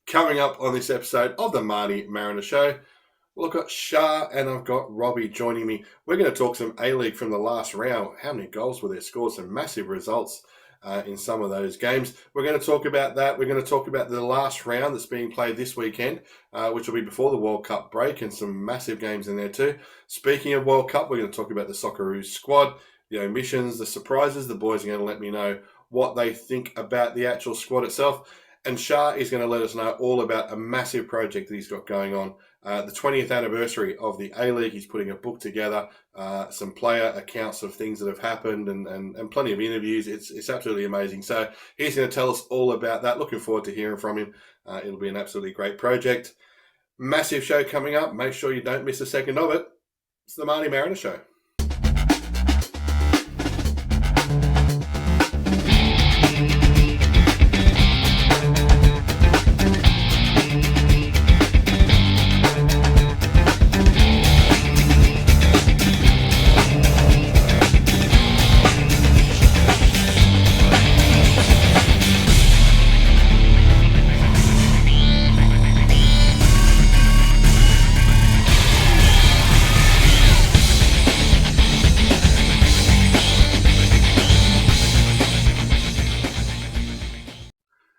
Coming up on this episode of the MartyMariner Show, well, I've got Sha and I've got Robby joining me. We're going to talk some A-League from the last round. How many goals were there scored? Some massive results in some of those games. We're going to talk about that. We're going to talk about the last round that's being played this weekend, which will be before the World Cup break, and some massive games in there too. Speaking of World Cup, we're going to talk about the Socceroo squad, the omissions, the surprises. The boys are going to let me know what they think about the actual squad itself. And Sha is going to let us know all about a massive project that he's got going on. The 20th anniversary of the A-League. He's putting a book together, some player accounts of things that have happened, and plenty of interviews. It's absolutely amazing. So he's going to tell us all about that. Looking forward to hearing from him. It'll be an absolutely great project. Massive show coming up. Make sure you don't miss a second of it. It's the MartyMariner Show.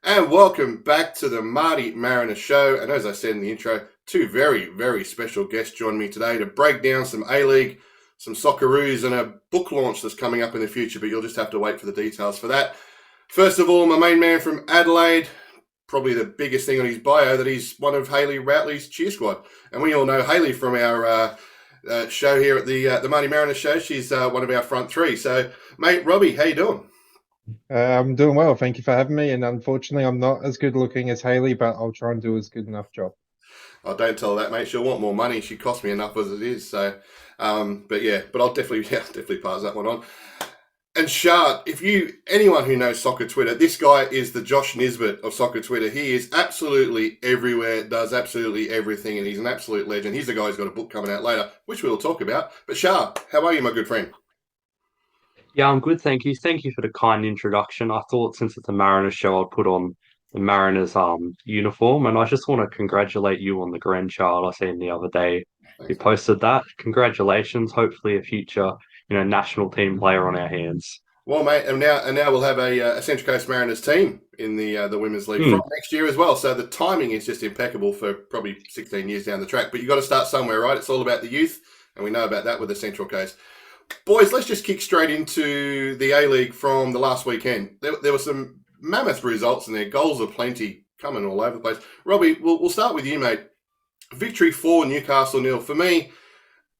And welcome back to the MartyMariner Show. And as I said in the intro, two very, very special guests join me today to break down some A-League, some Socceroos, and a book launch that's coming up in the future, but you'll just have to wait for the details for that. First of all, my main man from Adelaide, probably the biggest thing on his bio, that he's one of Hayley Routley's cheer squad. And we all know Hayley from our show here at the MartyMariner Show. She's one of our front three. So, mate, Robby, how you doing? I'm doing well. Thank you for having me. And unfortunately, I'm not as good looking as Hayley, but I'll try and do as good enough job. Oh, don't tell her that, mate. She'll want more money. She costs me enough as it is. So, but I'll definitely pass that one on. And Sha, anyone who knows soccer Twitter, this guy is the Josh Nisbet of soccer Twitter. He is absolutely everywhere, does absolutely everything, and he's an absolute legend. He's the guy who's got a book coming out later, which we'll talk about. But Sha, how are you, my good friend? Yeah, I'm good, thank you. Thank you for the kind introduction. I thought since it's a Mariners show, I'd put on the Mariners uniform, and I just want to congratulate you on the grandchild I seen the other day. You Thanks. posted that. Congratulations. Hopefully a future, national team player on our hands. Well, mate, and now we'll have a Central Coast Mariners team in the Women's League from next year as well. So the timing is just impeccable for probably 16 years down the track. But you've got to start somewhere, right? It's all about the youth, and we know about that with the Central Coast. Boys, let's just kick straight into the A-League from the last weekend. There were some mammoth results in there. Goals aplenty coming all over the place. Robby, we'll start with you, mate. Victory 4, Newcastle 0. For me,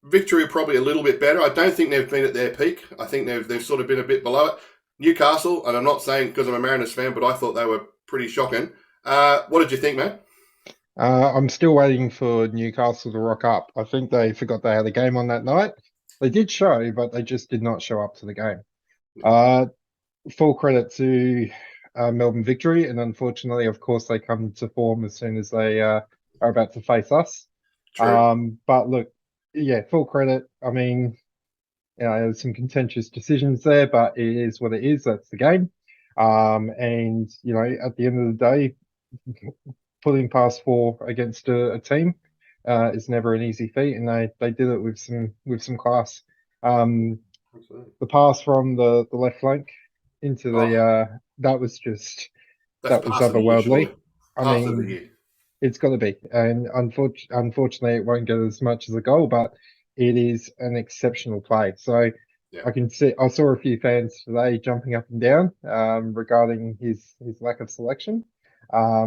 Victory are probably a little bit better. I don't think they've been at their peak. I think they've sort of been a bit below it. Newcastle, and I'm not saying because I'm a Mariners fan, but I thought they were pretty shocking. What did you think, mate? I'm still waiting for Newcastle to rock up. I think they forgot they had a game on that night. They did show, but they just did not show up to the game. Full credit to Melbourne Victory, and unfortunately, of course, they come to form as soon as they are about to face us. True. But look, yeah, full credit. I mean, there's some contentious decisions there, but it is what it is. That's the game. And at the end of the day, putting past 4 against a team is never an easy feat, and they did it with some class. The pass from the left flank into that was otherworldly. I mean, it's got to be, and unfortunately, it won't get as much as a goal, but it is an exceptional play. So yeah. I saw a few fans today jumping up and down regarding his lack of selection,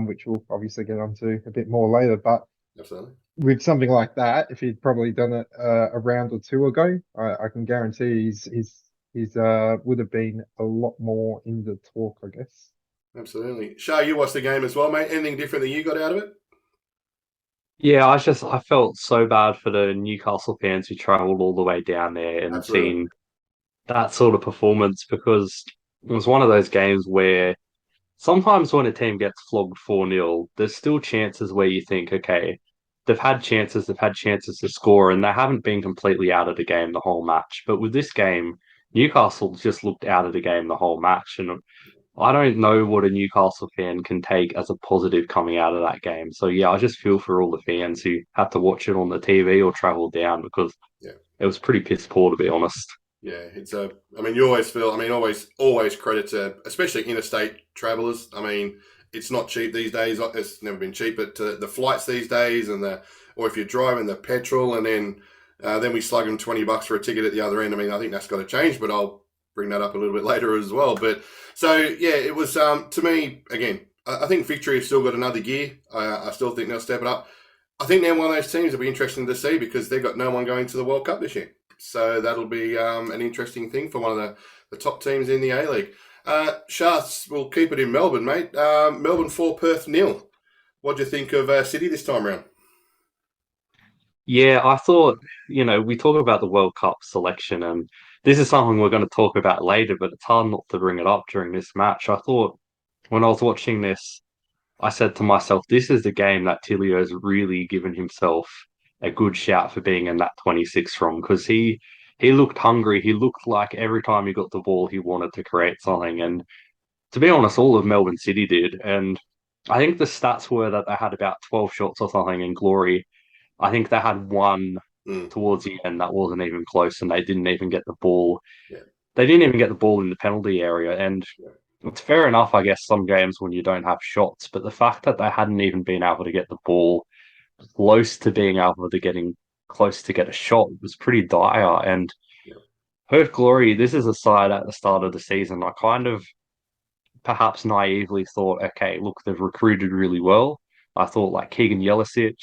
which we'll obviously get onto a bit more later, but. Absolutely. With something like that, if he'd probably done it a round or two ago, I can guarantee he's would have been a lot more in the talk, I guess. Absolutely. Sha, you watched the game as well, mate. Anything different that you got out of it? Yeah, I felt so bad for the Newcastle fans who travelled all the way down there and seen that sort of performance, because it was one of those games where sometimes when a team gets flogged 4-0, there's still chances where you think, okay, they've had chances to score, and they haven't been completely out of the game the whole match. But with this game, Newcastle just looked out of the game the whole match. And I don't know what a Newcastle fan can take as a positive coming out of that game. So yeah, I just feel for all the fans who had to watch it on the TV or travel down because Yeah. it was pretty piss poor, to be honest. Yeah, it's a. I mean, you always feel. I mean, always credit to, especially interstate travellers. I mean, it's not cheap these days. It's never been cheap, but the flights these days, or if you're driving the petrol, and then we slug them $20 for a ticket at the other end. I mean, I think that's got to change, but I'll bring that up a little bit later as well. But so yeah, it was to me again. I think Victory has still got another gear. I still think they'll step it up. I think they're one of those teams that'll be interesting to see because they've got no one going to the World Cup this year. So that'll be an interesting thing for one of the top teams in the A-League. Shas, we'll keep it in Melbourne, mate. Melbourne 4, Perth 0. What do you think of City this time around? Yeah, I thought, we talk about the World Cup selection, and this is something we're going to talk about later, but it's hard not to bring it up during this match. I thought when I was watching this, I said to myself, this is the game that Tilio's really given himself a good shout for being in that 26 from because he looked hungry. He looked like every time he got the ball, he wanted to create something. And to be honest, all of Melbourne City did. And I think the stats were that they had about 12 shots or something in glory. I think they had one towards the end that wasn't even close, and they didn't even get the ball. Yeah. They didn't even get the ball in the penalty area. And it's fair enough, I guess, some games when you don't have shots, but the fact that they hadn't even been able to get the ball close to being able to getting close to get a shot was pretty dire. And Yeah. Perth Glory, this is a side at the start of the season. I kind of perhaps naively thought, okay, look, they've recruited really well. I thought like Keegan Yelisic,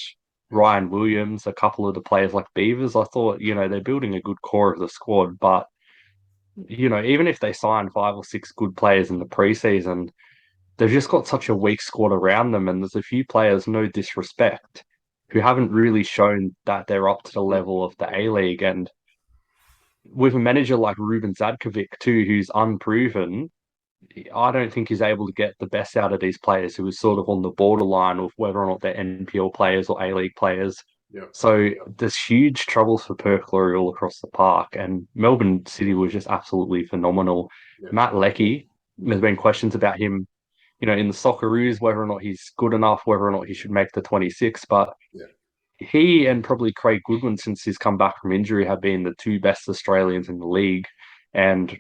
Ryan Williams, a couple of the players like Beavers, I thought, they're building a good core of the squad. But, even if they sign 5 or 6 good players in the preseason, they've just got such a weak squad around them. And there's a few players, no disrespect, who haven't really shown that they're up to the level of the A League. And with a manager like Ruben Zadkovic, too, who's unproven, I don't think he's able to get the best out of these players who are sort of on the borderline of whether or not they're NPL players or A League players. Yeah. So there's huge troubles for Perth Glory all across the park, and Melbourne City was just absolutely phenomenal. Yeah. Matt Leckie, there's been questions about him, in the Socceroos, whether or not he's good enough, whether or not he should make the 26, but he and probably Craig Goodwin, since he's come back from injury, have been the 2 best Australians in the league. And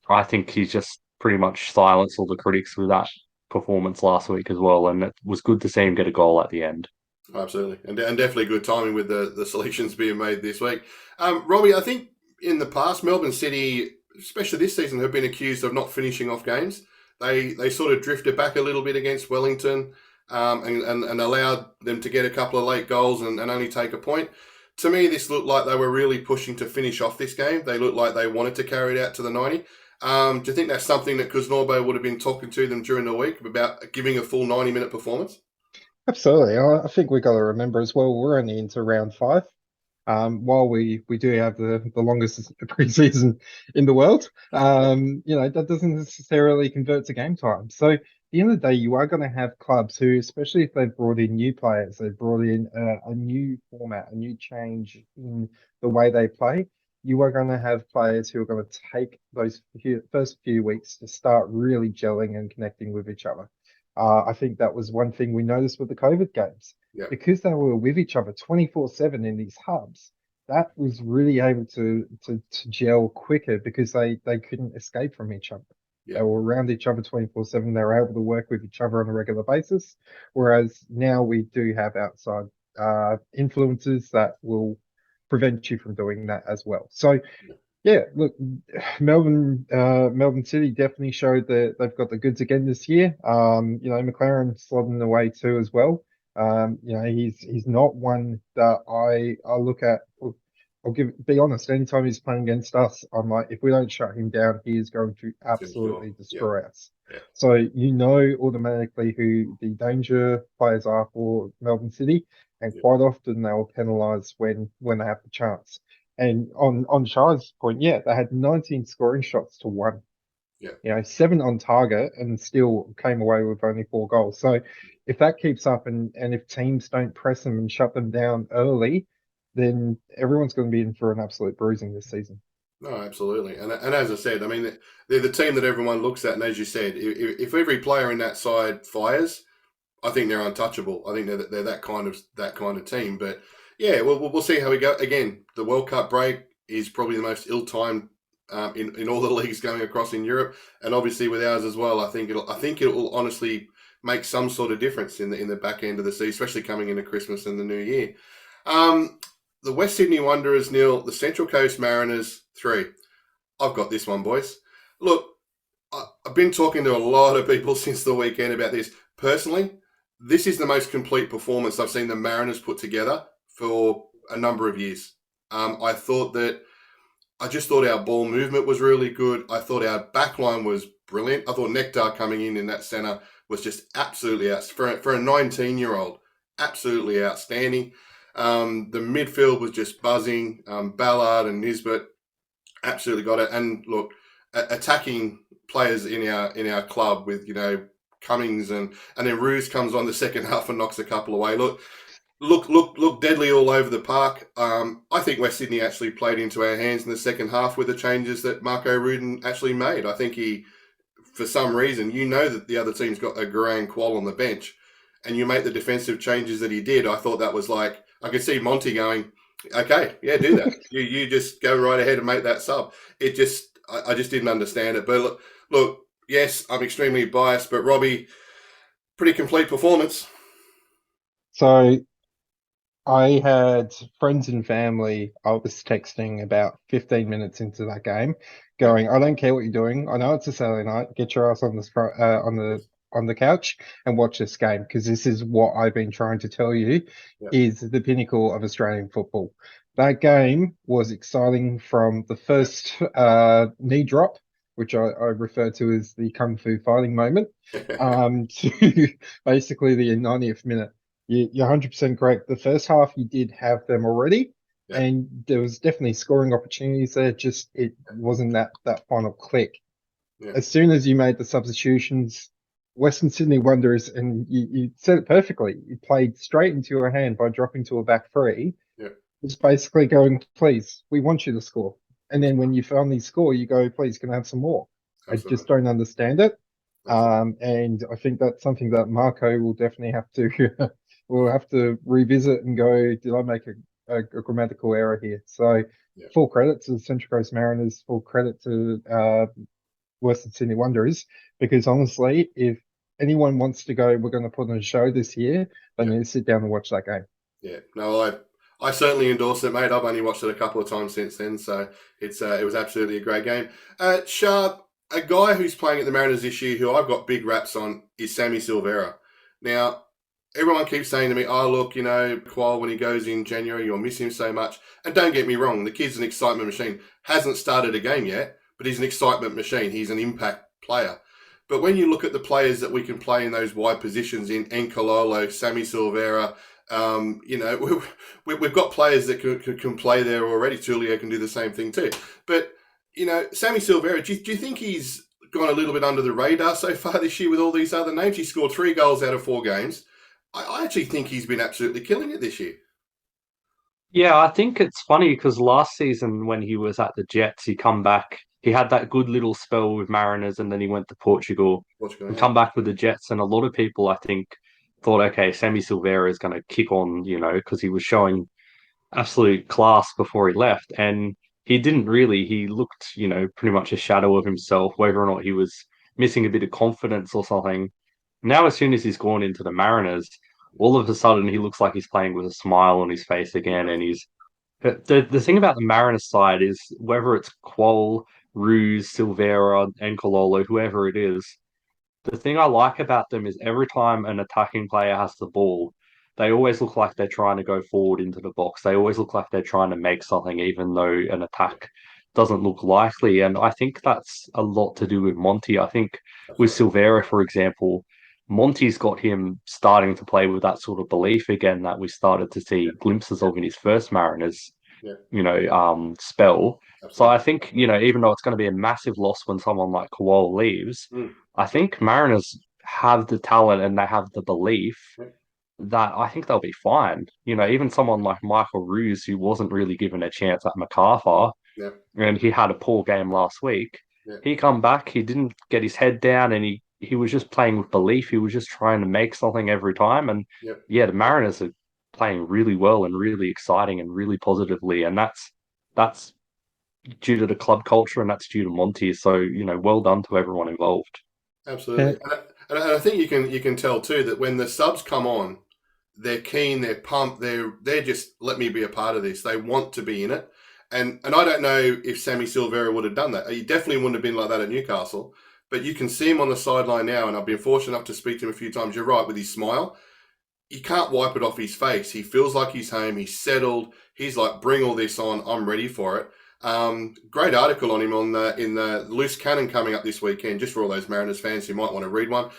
I think he's just pretty much silenced all the critics with that performance last week as well. And it was good to see him get a goal at the end. Absolutely. And definitely good timing with the selections being made this week. Robbie, I think in the past, Melbourne City, especially this season, have been accused of not finishing off games. They sort of drifted back a little bit against Wellington and allowed them to get a couple of late goals and only take a point. To me, this looked like they were really pushing to finish off this game. They looked like they wanted to carry it out to the 90. Do you think that's something that Kuznorbo would have been talking to them during the week about giving a full 90-minute performance? Absolutely. I think we got to remember as well, we're only into round 5. While we do have the longest preseason in the world, that doesn't necessarily convert to game time. So at the end of the day, you are going to have clubs who, especially if they've brought in new players, they've brought in a new format, a new change in the way they play. You are going to have players who are going to take those first few weeks to start really gelling and connecting with each other. I think that was one thing we noticed with the COVID games. Yeah. Because they were with each other 24/7 in these hubs, that was really able to gel quicker because they couldn't escape from each other. Yeah. They were around each other 24/7. They were able to work with each other on a regular basis. Whereas now we do have outside influences that will prevent you from doing that as well. So yeah, look, Melbourne City definitely showed that they've got the goods again this year. McLaren slogging away too as well. He's not one that I look at. I'll be honest. Anytime he's playing against us, I'm like, if we don't shut him down, he is going to absolutely destroy us. Yeah. So automatically who the danger players are for Melbourne City, and quite often they will penalise when they have the chance. And on Sha's point, they had 19 scoring shots to 1. 7 on target and still came away with only 4 goals. So if that keeps up and if teams don't press them and shut them down early, then everyone's going to be in for an absolute bruising this season. No, absolutely. And as I said, I mean, they're the team that everyone looks at. And as you said, if every player in that side fires, I think they're untouchable. I think they're that kind of team. But yeah, we'll see how we go. Again, the World Cup break is probably the most ill-timed in all the leagues going across in Europe, and obviously with ours as well. I think it will honestly make some sort of difference in the back end of the season, especially coming into Christmas and the New Year. Um, the West Sydney Wanderers 0, the Central Coast Mariners 3. I've got this one, boys. Look, I've been talking to a lot of people since the weekend about this. Personally, this is the most complete performance I've seen the Mariners put together for a number of years. I just thought our ball movement was really good. I thought our backline was brilliant. I thought Nectar coming in that centre was just absolutely for a 19-year-old, absolutely outstanding. The midfield was just buzzing. Ballard and Nisbet absolutely got it. And look, attacking players in our club with Cummings and then Ruse comes on the second half and knocks a couple away. Look deadly all over the park. I think West Sydney actually played into our hands in the second half with the changes that Marco Rudin actually made. I think he, for some reason, that the other team's got a grand qual on the bench, and you make the defensive changes that he did. I thought that was like, I could see Monty going, okay, yeah, do that. you just go right ahead and make that sub. I just didn't understand it. But look, yes, I'm extremely biased, but Robbie, pretty complete performance. So I had friends and family. I was texting about 15 minutes into that game, going, "I don't care what you're doing. I know it's a Saturday night. Get your ass on the couch and watch this game because this is what I've been trying to tell you is the pinnacle of Australian football." That game was exciting from the first knee drop, which I refer to as the kung fu fighting moment, to basically the 90th minute. You're 100% correct. The first half, you did have them already, and there was definitely scoring opportunities there. Just it wasn't that final click. Yeah. As soon as you made the substitutions, Western Sydney Wanderers, and you said it perfectly, you played straight into your hand by dropping to a back three. Yeah. It's basically going, please, we want you to score. And then when you finally score, you go, please, can I have some more? Absolutely. I just don't understand it. And I think that's something that Marco will definitely have to we'll have to revisit and go, did I make a grammatical error here? So full credit to the Central Coast Mariners, full credit to Western Sydney Wanderers, because honestly, if anyone wants to go, we're going to put on a show this year, they need to sit down and watch that game. Yeah, no, I certainly endorse it, mate. I've only watched it a couple of times since then, so it was absolutely a great game. Sha, a guy who's playing at the Mariners this year, who I've got big raps on, is Sammy Silvera. Now, everyone keeps saying to me, "Oh, look, Qual, when he goes in January, you'll miss him so much." And don't get me wrong, the kid's an excitement machine. Hasn't started a game yet, but he's an excitement machine. He's an impact player. But when you look at the players that we can play in those wide positions in Nkololo, Sammy Silvera, we've got players that can play there already. Tulio can do the same thing too. But, Sammy Silvera, do you think he's gone a little bit under the radar so far this year with all these other names? He scored 3 goals out of 4 games. I actually think he's been absolutely killing it this year. Yeah, I think it's funny because last season when he was at the Jets, he come back. He had that good little spell with Mariners, and then he went to Portugal and come back with the Jets. And a lot of people, I think, thought, okay, Sammy Silvera is going to kick on, because he was showing absolute class before he left. And he didn't really. He looked, pretty much a shadow of himself, whether or not he was missing a bit of confidence or something. Now, as soon as he's gone into the Mariners, all of a sudden he looks like he's playing with a smile on his face again. And the thing about the Mariners side is whether it's Qual, Ruse, Silvera, and Cololo, whoever it is, the thing I like about them is every time an attacking player has the ball, they always look like they're trying to go forward into the box. They always look like they're trying to make something, even though an attack doesn't look likely. And I think that's a lot to do with Monty. I think with Silvera, for example, Monty's got him starting to play with that sort of belief again that we started to see glimpses of in his first Mariners, spell. Absolutely. So I think, even though it's going to be a massive loss when someone like Kowal leaves, I think Mariners have the talent and they have the belief that I think they'll be fine. Even someone like Michael Ruse, who wasn't really given a chance at MacArthur, and he had a poor game last week. Yeah. He come back, he didn't get his head down, and he was just playing with belief. He was just trying to make something every time. And yeah, the Mariners are playing really well and really exciting and really positively, and that's due to the club culture and that's due to Monty. So well done to everyone involved. Absolutely, and I think you can tell too that when the subs come on, they're keen, they're pumped, they're just let me be a part of this. They want to be in it, and I don't know if Sammy Silvera would have done that. He definitely wouldn't have been like that at Newcastle, but you can see him on the sideline now, and I've been fortunate enough to speak to him a few times. You're right with his smile. You can't wipe it off his face. He feels like he's home. He's settled. He's like, bring all this on. I'm ready for it. Great article on him in the Loose Cannon coming up this weekend, just for all those Mariners fans who might want to read one.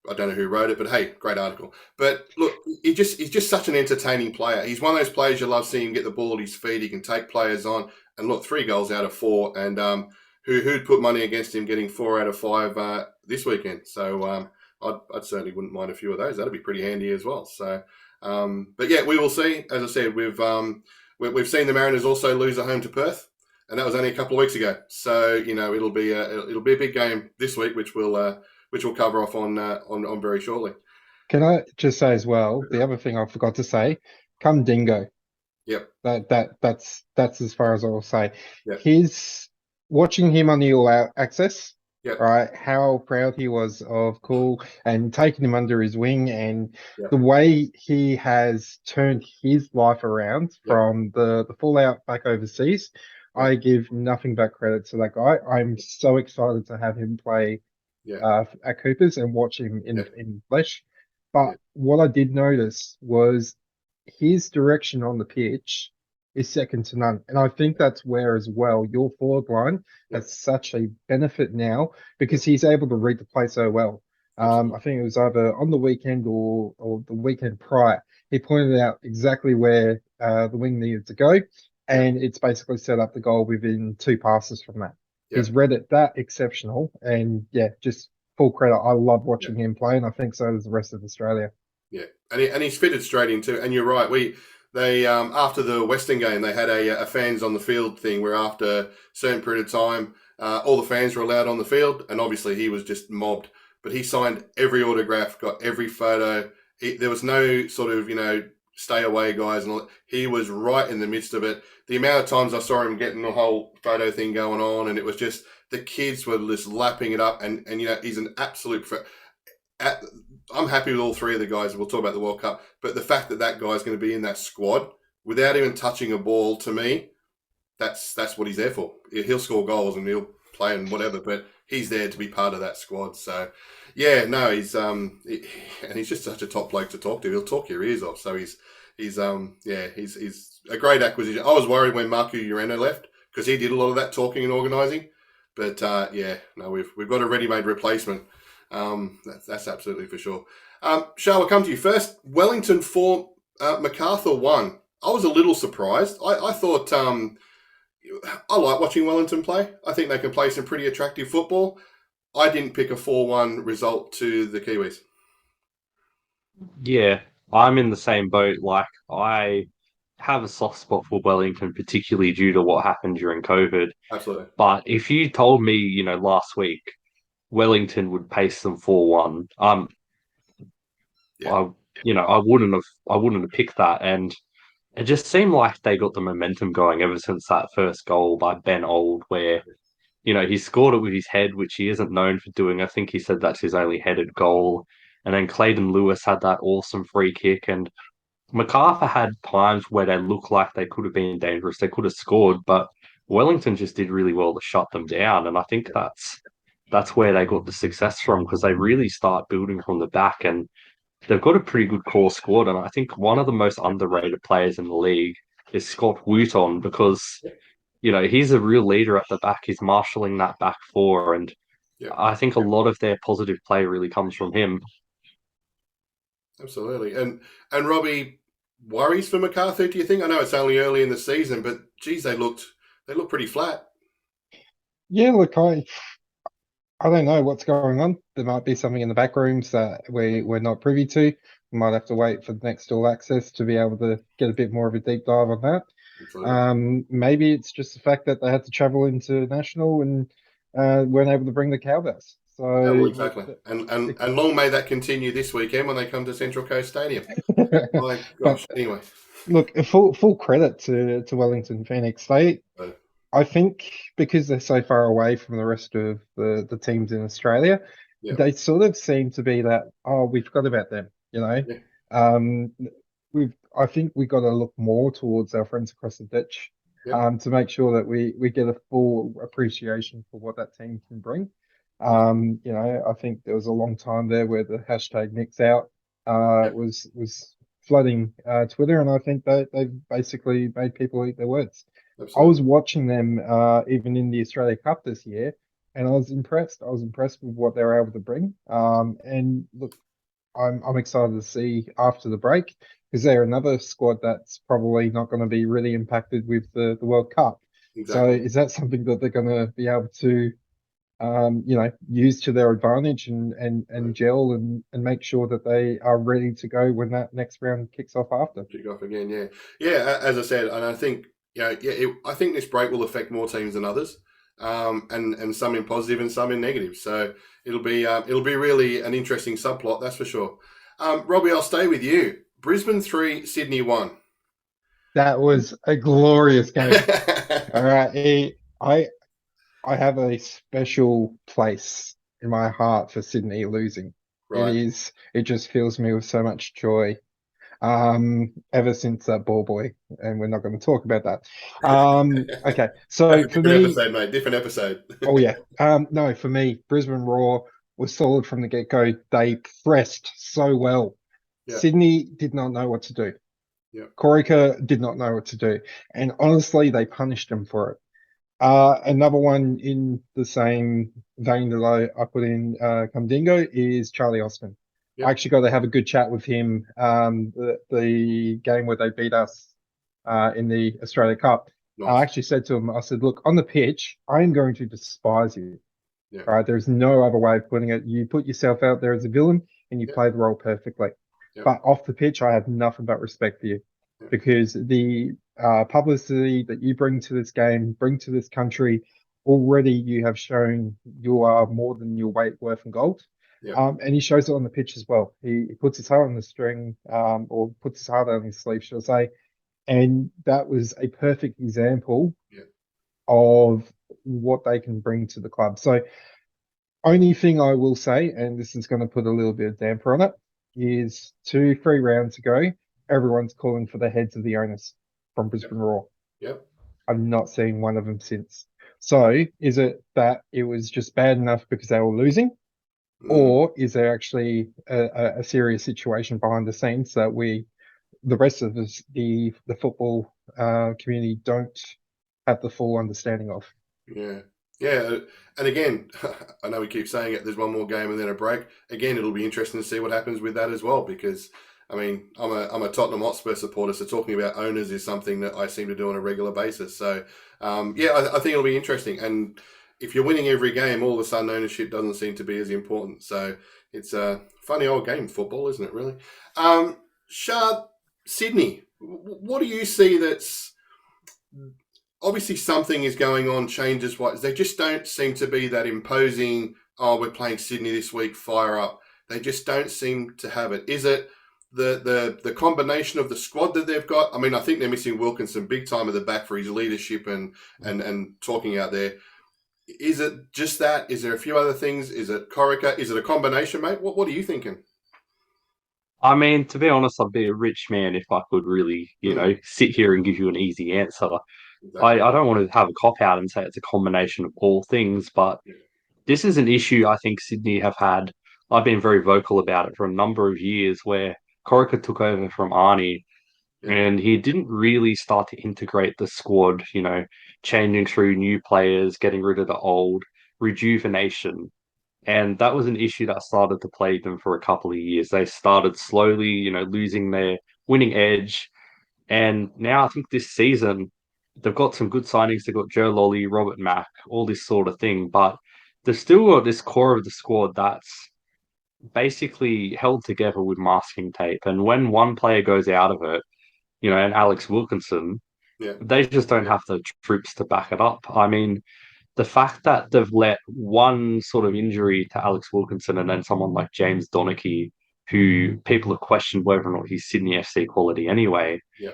I don't know who wrote it, but hey, great article. But look, he's just such an entertaining player. He's one of those players you love seeing him get the ball at his feet. He can take players on. And look, 3 goals out of 4. And who'd put money against him getting 4 out of 5 this weekend? So I'd certainly wouldn't mind a few of those. That'd be pretty handy as well. So, but yeah, we will see. As I said, we've seen the Mariners also lose at home to Perth, and that was only a couple of weeks ago. So it'll be a big game this week, which we'll cover off on very shortly. Can I just say as well, the other thing I forgot to say, come Dingo. Yep. That's as far as I'll say. Yep. Watching him on the All Out Access. Yep. Right, how proud he was of Cool and taking him under his wing, and the way he has turned his life around from the fallout back overseas. I give nothing but credit to that guy. I'm so excited to have him play at Cooper's and watch him in flesh. But what I did notice was his direction on the pitch is second to none. And I think that's where as well your forward line has such a benefit now because he's able to read the play so well. I think it was either on the weekend or the weekend prior. He pointed out exactly where the wing needed to go, and it's basically set up the goal within 2 passes from that. He's read it that exceptional, and just full credit. I love watching him play, and I think so does the rest of Australia. Yeah, and he's fitted straight into. And you're right. They after the Western game, they had a fans on the field thing where after a certain period of time, all the fans were allowed on the field, and obviously he was just mobbed. But he signed every autograph, got every photo. There was no sort of stay away guys, and all. He was right in the midst of it. The amount of times I saw him getting the whole photo thing going on, and it was just the kids were just lapping it up, and he's an absolute. I'm happy with all 3 of the guys. We'll talk about the World Cup, but the fact that guy's going to be in that squad without even touching a ball, to me, that's what he's there for. He'll score goals and he'll play and whatever, but he's there to be part of that squad. So, he's and he's just such a top bloke to talk to. He'll talk your ears off. So he's a great acquisition. I was worried when Marco Urena left because he did a lot of that talking and organising, but we've got a ready-made replacement. That's absolutely for sure. Sha, we'll come to you first. Wellington 4, MacArthur 1. I was a little surprised. I thought I like watching Wellington play. I think they can play some pretty attractive football. I didn't pick a 4-1 result to the Kiwis. Yeah, I'm in the same boat. Like, I have a soft spot for Wellington, particularly due to what happened during COVID. Absolutely. But if you told me, last week Wellington would pace them 4-1, I wouldn't have picked that. And it just seemed like they got the momentum going ever since that first goal by Ben Old, where he scored it with his head, which he isn't known for doing. I think he said that's his only headed goal. And then Clayton Lewis had that awesome free kick, and MacArthur had times where they looked like they could have been dangerous. They could have scored, but Wellington just did really well to shut them down. And I think that's where they got the success from, because they really start building from the back, and they've got a pretty good core squad. And I think one of the most underrated players in the league is Scott Wooton, because he's a real leader at the back. He's marshalling that back 4, and I think a lot of their positive play really comes from him. Absolutely. And Robbie, worries for MacArthur, do you think? I know it's only early in the season, but geez, they look pretty flat. Yeah, look, I don't know what's going on. There might be something in the back rooms that we're not privy to. We might have to wait for the next All Access to be able to get a bit more of a deep dive on that. Absolutely. Maybe it's just the fact that they had to travel international and weren't able to bring the cowbells. Yeah, well, So, exactly. And long may that continue this weekend when they come to Central Coast Stadium. My but gosh. Anyway. look, full credit to Wellington Phoenix. So, I think because they're so far away from the rest of the teams in Australia, yeah. they sort of seem to be that, oh, we forgot about them, you know. Yeah. Um, I think we got to look more towards our friends across the ditch, Yep. to make sure that we get a full appreciation for what that team can bring. Absolutely. I think there was a long time there where the hashtag Nick's out Yep. was flooding Twitter, and I think that they've basically made people eat their words. I was Absolutely. watching them even in the Australia Cup this year, and I was impressed. I was impressed with what they were able to bring. And look, I'm excited to see after the break because they're another squad that's probably not going to be really impacted with the World Cup. So Exactly. is that something that they're going to be able to use to their advantage and gel and make sure that they are ready to go when that next round kicks off after? Kick off again, yeah, yeah. As I said, and I think I think this break will affect more teams than others, and some in positive and some in negative. So it'll be really an interesting subplot, that's for sure. Robbie, I'll stay with you. Brisbane 3, Sydney 1. That was a glorious game. All right, I have a special place in my heart for Sydney losing. Right. It just fills me with so much joy. Ever since that ball boy, and we're not going to talk about that. Okay, That's so a for different me, episode, mate. Different episode. oh yeah, no, for me, Brisbane Roar was solid from the get-go. They pressed so well. Yeah. Sydney did not know what to do. Yeah. Corica did not know what to do, and honestly, they punished them for it. Another one in the same vein that I put in Kumdingo is Charlie Austin. I Yep. actually got to have a good chat with him the game where they beat us in the Australia Cup. I Nice. actually said to him, I said, look, on the pitch, I am going to despise you. Yeah. Right? There's no other way of putting it. You put yourself out there as a villain and you Yep. play the role perfectly. Yep. But off the pitch, I have nothing but respect for you Yep. because the publicity that you bring to this game, bring to this country, already you have shown you are more than your weight worth in gold. Yep. And he shows it on the pitch as well. He puts his heart on the string, or puts his heart on his sleeve, shall I say. And that was a perfect example Yep. of what they can bring to the club. So only thing I will say, and this is going to put a little bit of damper on it, is 3 rounds ago, everyone's calling for the heads of the owners from Yep. Brisbane Roar. Yep. I've not seen one of them since. So is it that it was just bad enough because they were losing, Mm. or is there actually a serious situation behind the scenes that the rest of us, the football community, don't have the full understanding of? Yeah. Yeah. And again, I know we keep saying it, there's one more game and then a break. Again, it'll be interesting to see what happens with that as well, because I mean, I'm a Tottenham Hotspur supporter, so talking about owners is something that I seem to do on a regular basis. So, I think it'll be interesting. And if you're winning every game, all of a sudden ownership doesn't seem to be as important. So it's a funny old game, football, isn't it, really? Shard, Sydney, what do you see that's obviously something is going on, changes wise. They just don't seem to be that imposing. Oh, we're playing Sydney this week, fire up. They just don't seem to have it. Is it the combination of the squad that they've got? I mean, I think they're missing Wilkinson big time at the back for his leadership and talking out there. Is it just that? Is there a few other things? Is it Corica? Is it a combination, mate? What are you thinking? I mean, to be honest, I'd be a rich man if I could really, sit here and give you an easy answer. Exactly. I don't want to have a cop out and say it's a combination of all things, but Yeah. this is an issue I think Sydney have had. I've been very vocal about it for a number of years where Corica took over from Arnie Yeah. and he didn't really start to integrate the squad, changing through new players, getting rid of the old, rejuvenation. And that was an issue that started to plague them for a couple of years. They started slowly, losing their winning edge. And now I think this season, they've got some good signings. They've got Joe Lolly, Robert Mack, all this sort of thing. But they've still got this core of the squad that's basically held together with masking tape. And when one player goes out of it, and Alex Wilkinson, Yeah. They just don't have the troops to back it up. I mean, the fact that they've let one sort of injury to Alex Wilkinson and then someone like James Donachie, who people have questioned whether or not he's Sydney FC quality anyway, Yeah.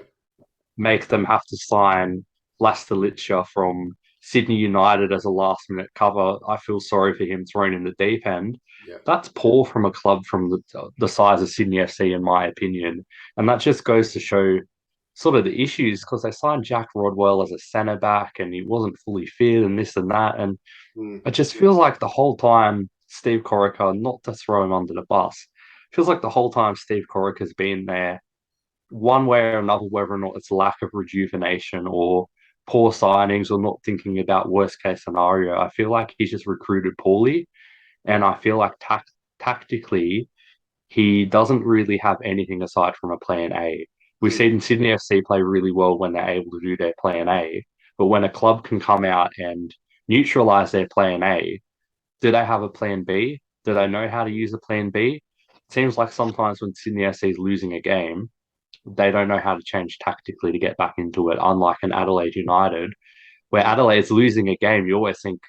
make them have to sign Lastalica from Sydney United as a last minute cover. I feel sorry for him thrown in the deep end. Yeah. That's poor from a club from the size of Sydney FC, in my opinion. And that just goes to show sort of the issues because they signed Jack Rodwell as a centre back and he wasn't fully fit and this and that. And Mm. it just feels like the whole time Steve Corica, not to throw him under the bus, feels like the whole time Steve Corica's been there one way or another, whether or not it's lack of rejuvenation or poor signings or not thinking about worst case scenario. I feel like he's just recruited poorly, Yeah. and I feel like tactically he doesn't really have anything aside from a plan A. We've seen Sydney FC play really well when they're able to do their plan A, but when a club can come out and neutralize their plan A, do they have a plan B? Do they know how to use a plan B? It seems like sometimes when Sydney FC is losing a game, they don't know how to change tactically to get back into it, unlike an Adelaide United, where Yeah. Adelaide's losing a game, you always think,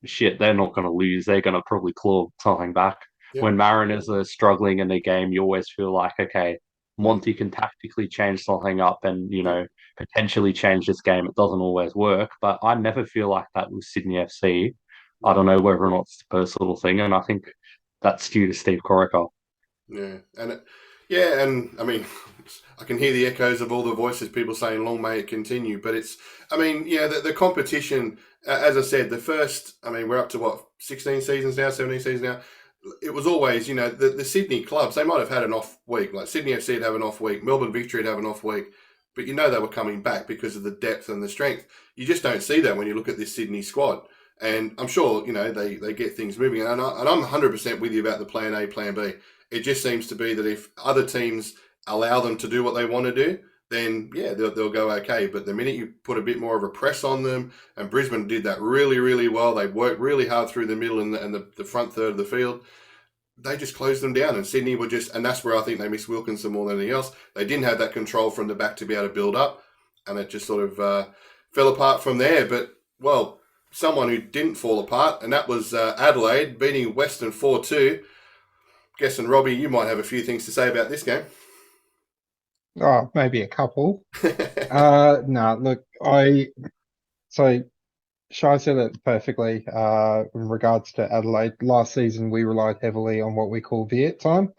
shit, they're not going to lose. They're going to probably claw something back. Yeah. When Mariners are struggling in the game, you always feel like, okay, Mm. Monty can tactically change something up and, Yeah. potentially change this game. It doesn't always work, but I never feel like that with Sydney FC. I Yeah. don't know whether or not it's a personal thing, and I think that's due to Steve Corica. Yeah, and I mean, I can hear the echoes of all the voices, people saying "Long may it continue." But I mean, the competition. As I said, we're up to what 16 seasons now, 17 seasons now. It was always, the Sydney clubs. They might have had an off week, like Sydney FC would have an off week, Melbourne Victory would have an off week, but they were coming back because of the depth and the strength. You just don't see that when you look at this Sydney squad. And I'm sure, they get things moving. And I'm 100% with you about the plan A, plan B. It just seems to be that if other teams allow them to do what they want to do, then, they'll go okay. But the minute you put a bit more of a press on them, and Brisbane did that really, really well, they worked really hard through the middle and the front third of the field, they just closed them down. And Sydney were and that's where I think they missed Wilkinson more than anything else. They didn't have that control from the back to be able to build up, and it just sort of fell apart from there. But, well, someone who didn't fall apart, and that was Adelaide beating Western 4-2. Guessing, Robbie, you might have a few things to say about this game. Oh, maybe a couple. No, look, so Shai said it perfectly in regards to Adelaide. Last season, we relied heavily on what we call Viet time.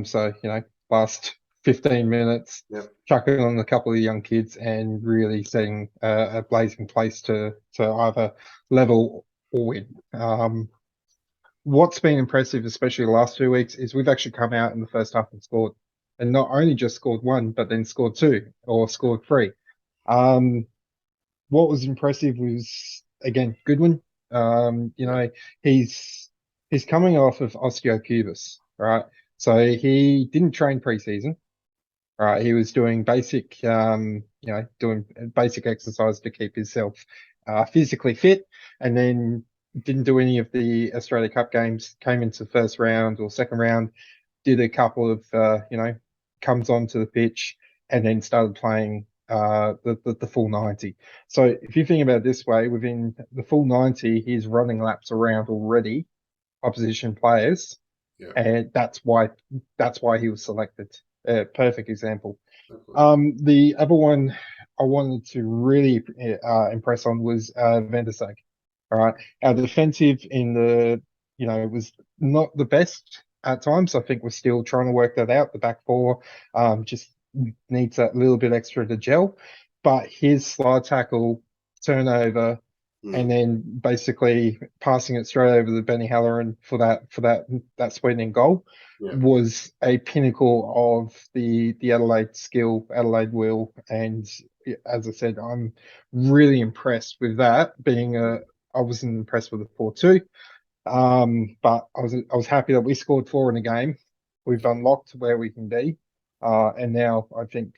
So, last 15 minutes, Yep. chucking on a couple of young kids and really setting a blazing place to either level or win. What's been impressive, especially the last 2 weeks, is we've actually come out in the first half and scored. And not only just scored one, but then scored two or scored three. What was impressive was, again, Goodwin. He's coming off of osteopubis, right? So he didn't train preseason, right? He was doing basic, doing basic exercise to keep himself physically fit, and then didn't do any of the Australia Cup games. Came into the first round or second round, did a couple of, comes onto the pitch, and then started playing the full 90. So if you think about it this way, within the full 90, he's running laps around already opposition players, and that's why he was selected. Perfect example. The other one I wanted to really impress on was Van der Sar. All right, our defensive was not the best at times. I think we're still trying to work that out. The back four just needs that little bit extra to gel. But his slide tackle, turnover, and then basically passing it straight over to Benny Halloran for that sweetening goal was a pinnacle of the Adelaide skill, Adelaide will, and as I said, I'm really impressed with that. I wasn't impressed with the 4-2. But I was happy that we scored four in a game. We've unlocked where we can be, and now I think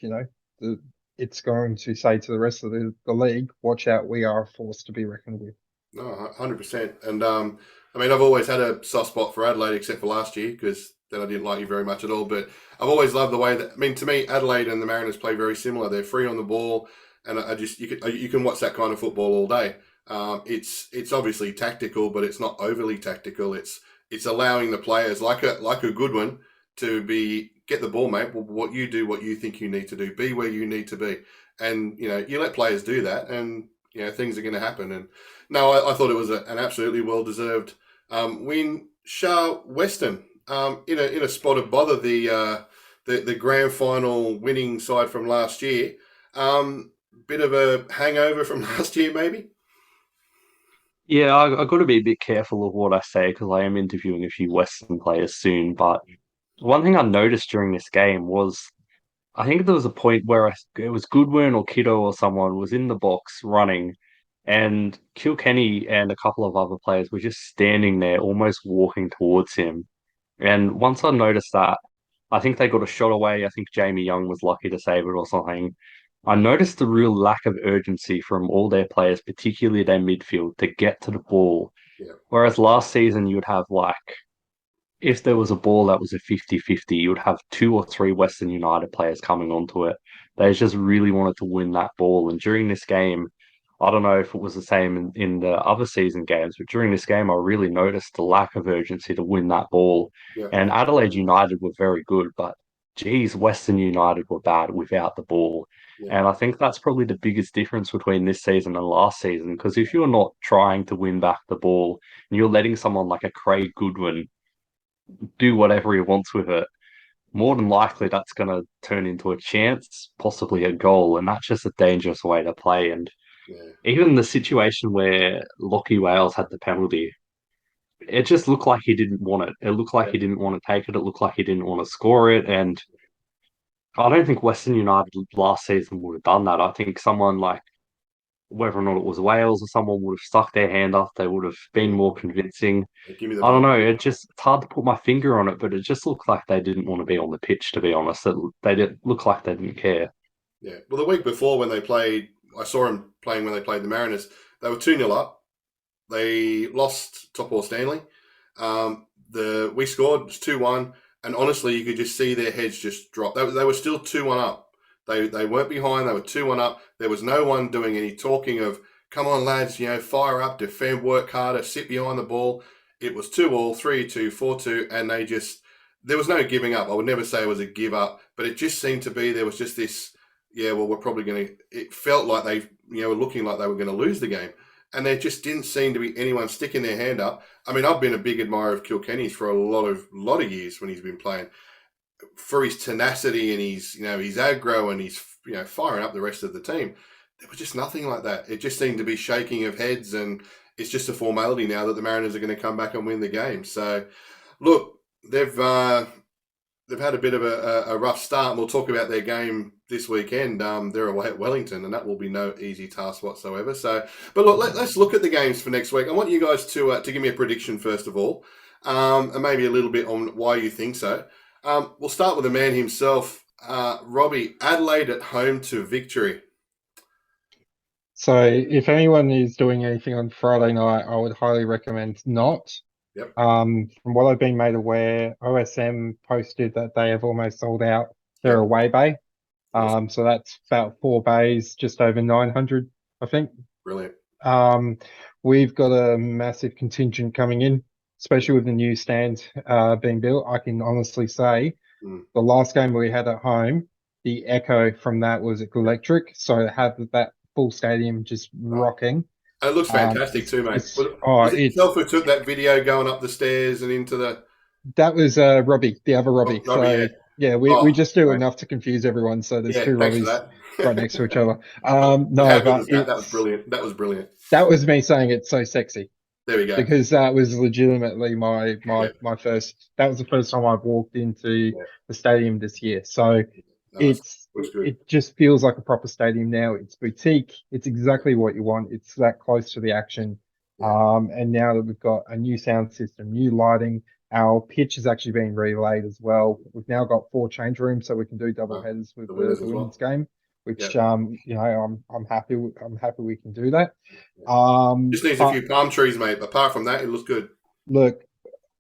it's going to say to the rest of the league, watch out, we are a force to be reckoned with. No, 100%. And I've always had a soft spot for Adelaide, except for last year, because then I didn't like you very much at all. But I've always loved the way that, to me, Adelaide and the Mariners play very similar. They're free on the ball. and I just you can watch that kind of football all day. It's obviously tactical, but it's not overly tactical. It's allowing the players like a Goodwin to get the ball, mate. What you do, what you think you need to do, be where you need to be, and you let players do that, and things are going to happen. And no, I thought it was an absolutely well deserved win. Sha Western in a spot of bother, the grand final winning side from last year. Bit of a hangover from last year, maybe. Yeah, I got to be a bit careful of what I say because I am interviewing a few Western players soon. But one thing I noticed during this game was I think there was a point where it was Goodwin or Kiddo or someone was in the box running, and Kilkenny and a couple of other players were just standing there, almost walking towards him. And once I noticed that, I think they got a shot away. I think Jamie Young was lucky to save it or something. I noticed the real lack of urgency from all their players, particularly their midfield, to get to the ball. Yeah, Whereas last season, you would have if there was a ball that was a 50-50, you would have two or three Western United players coming onto it. They just really wanted to win that ball. And during this game, I don't know if it was the same in the other season games, but during this game, I really noticed the lack of urgency to win that ball. yeah, And Adelaide United were very good, but geez, Western United were bad without the ball. yeah, And I think that's probably the biggest difference between this season and last season. Because if you're not trying to win back the ball and you're letting someone like a Craig Goodwin do whatever he wants with it, more than likely that's going to turn into a chance, possibly a goal. And that's just a dangerous way to play. And yeah, even the situation where Lockie Wales had the penalty, it just looked like he didn't want it. It looked like yeah, he didn't want to take it. It looked like he didn't want to score it. And I don't think Western United last season would have done that. I think someone like, whether or not it was Wales or someone would have stuck their hand up, they would have been yeah. more convincing. Give me the I don't ball. know. It's hard to put my finger on it, but it just looked like they didn't want to be on the pitch, to be honest. They did look like they didn't care. Yeah. Well, the week before when they played, I saw them playing when they played the Mariners. They were 2-0 up. They lost Topor Stanley. We scored, it was 2-1, and honestly, you could just see their heads just drop. They were still 2-1 up. They weren't behind. They were 2-1 up. There was no one doing any talking of, come on, lads, fire up, defend, work harder, sit behind the ball. It was 2-2, 3-2, 4-2, and there was no giving up. I would never say it was a give up, but it just seemed to be there was just this, well, we're probably going to, it felt like they, were looking like they were going to lose the game. And there just didn't seem to be anyone sticking their hand up. I mean, I've been a big admirer of Kilkenny's for a lot of years when he's been playing, for his tenacity and his aggro and his firing up the rest of the team. There was just nothing like that. It just seemed to be shaking of heads, and it's just a formality now that the Mariners are going to come back and win the game. So, look, they've had a bit of a rough start, and we'll talk about their game this weekend. They're away at Wellington, and that will be no easy task whatsoever. So, but look, let's look at the games for next week. I want you guys to give me a prediction first of all, and maybe a little bit on why you think so. We'll start with the man himself, Robbie. Adelaide at home to victory. So if anyone is doing anything on Friday night, I would highly recommend not. Yep. From what I've been made aware, OSM posted that they have almost sold out their Yep. away bay. Awesome. So that's about 4 bays, just over 900, I think. Brilliant. We've got a massive contingent coming in, especially with the new stand being built. I can honestly say the last game we had at home, the echo from that was electric. So to have that full stadium just rocking. And it looks fantastic too, mate. Was it yourself who took that video going up the stairs and into the... That was Robbie, the other Robbie. Robbie, yeah, we just do enough to confuse everyone. So there's two Robbies right next to each other. That was brilliant. That was brilliant. That was me saying it's so sexy. There we go. Because that was legitimately my first. That was the first time I've walked into the stadium this year. So it just feels like a proper stadium now. It's boutique. It's exactly what you want. It's that close to the action. And now that we've got a new sound system, new lighting, our pitch is actually being relayed as well. We've now got 4 change rooms, so we can do double headers with the women's game. Which I'm happy. I'm happy we can do that. Just needs a few palm trees, mate. Apart from that, it looks good. Look,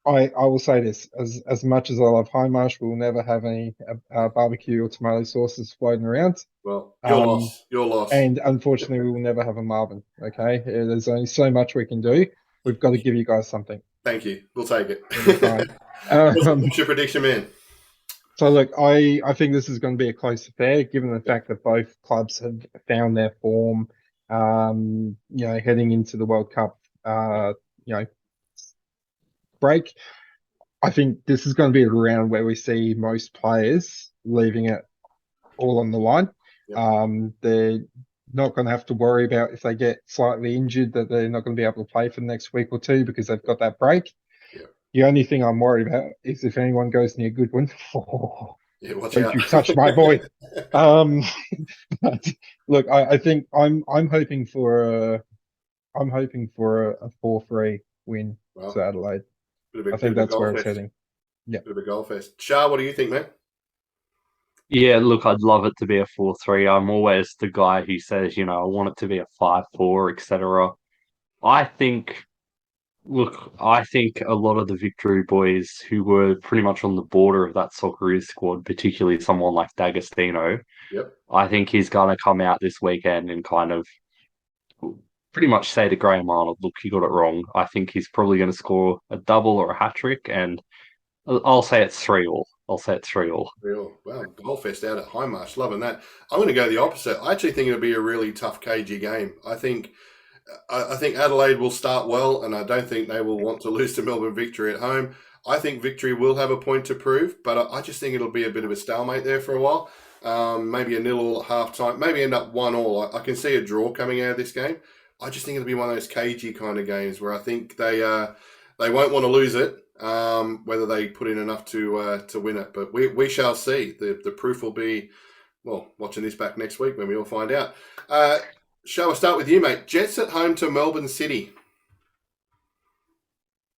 I will say this: as much as I love High Marsh, we'll never have any barbecue or tomato sauces floating around. Well, your Um, loss. Your loss. and unfortunately, we will never have a Marvin. Okay, there's only so much we can do. We've got to give you guys something Thank you. We'll take it. anytime. What's your prediction, man? So look, I think this is going to be a close affair, given the fact that both clubs have found their form. Heading into the World Cup, you know, break. I think this is going to be a round where we see most players leaving it all on the line. Yep. They're not going to have to worry about if they get slightly injured that they're not going to be able to play for the next week or two because they've got that break. Yep. The only thing I'm worried about is if anyone goes near Goodwin. Yeah, watch Don't out. you touch my boy. But look, I think I'm hoping for a 4-3 win to Adelaide. I think that's where it's heading. Yeah. Bit of a goal fest. Sha, what do you think, man? Yeah, look, I'd love it to be a 4-3. I'm always the guy who says, I want it to be a 5-4, etc. I think, I think a lot of the Victory boys who were pretty much on the border of that Socceroo squad, particularly someone like D'Agostino, Yep. I think he's going to come out this weekend and kind of pretty much say to Graham Arnold, look, you got it wrong. I think he's probably going to score a double or a hat trick, and I'll say it's 3-all. I'll say it's 3-all. Wow, goal fest out at High Marsh. Loving that. I'm going to go the opposite. I actually think it'll be a really tough, cagey game. I think Adelaide will start well, and I don't think they will want to lose to Melbourne Victory at home. I think Victory will have a point to prove, but I just think it'll be a bit of a stalemate there for a while. Maybe a 0-0 at half time. Maybe end up 1-1. I can see a draw coming out of this game. I just think it'll be one of those cagey kind of games where I think they won't want to lose it. Whether they put in enough to win it, but we shall see. The proof will be, well, watching this back next week when we all find out. Shall we start with you, mate? Jets at home to Melbourne City.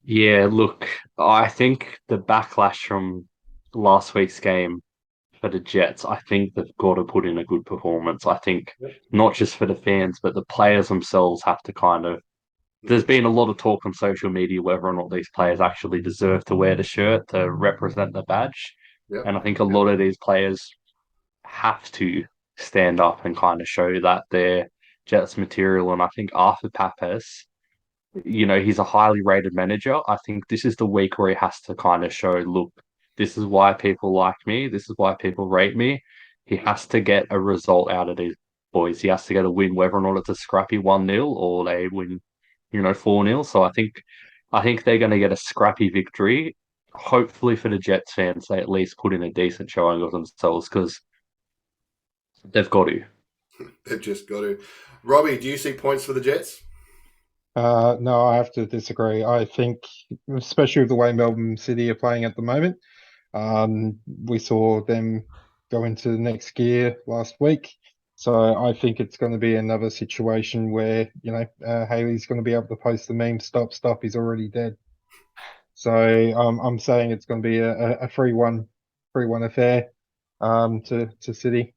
Yeah, look, I think the backlash from last week's game for the Jets, I think they've got to put in a good performance. I think not just for the fans, but the players themselves have to kind of. There's been a lot of talk on social media whether or not these players actually deserve to wear the shirt to represent the badge. Yep. And I think a lot of these players have to stand up and kind of show that they're Jets material. And I think Arthur Papas, he's a highly rated manager. I think this is the week where he has to kind of show, look, this is why people like me. This is why people rate me. He has to get a result out of these boys. He has to get a win, whether or not it's a scrappy 1-0 or they win 4-0. So I think they're going to get a scrappy victory. Hopefully for the Jets fans, they at least put in a decent showing of themselves because they've got to. They've just got to. Robbie, do you see points for the Jets? No, I have to disagree. I think, especially with the way Melbourne City are playing at the moment, we saw them go into the next gear last week. So I think it's going to be another situation where, Haley's going to be able to post the meme, stop, he's already dead. So I'm saying it's going to be a 3-1 affair to City.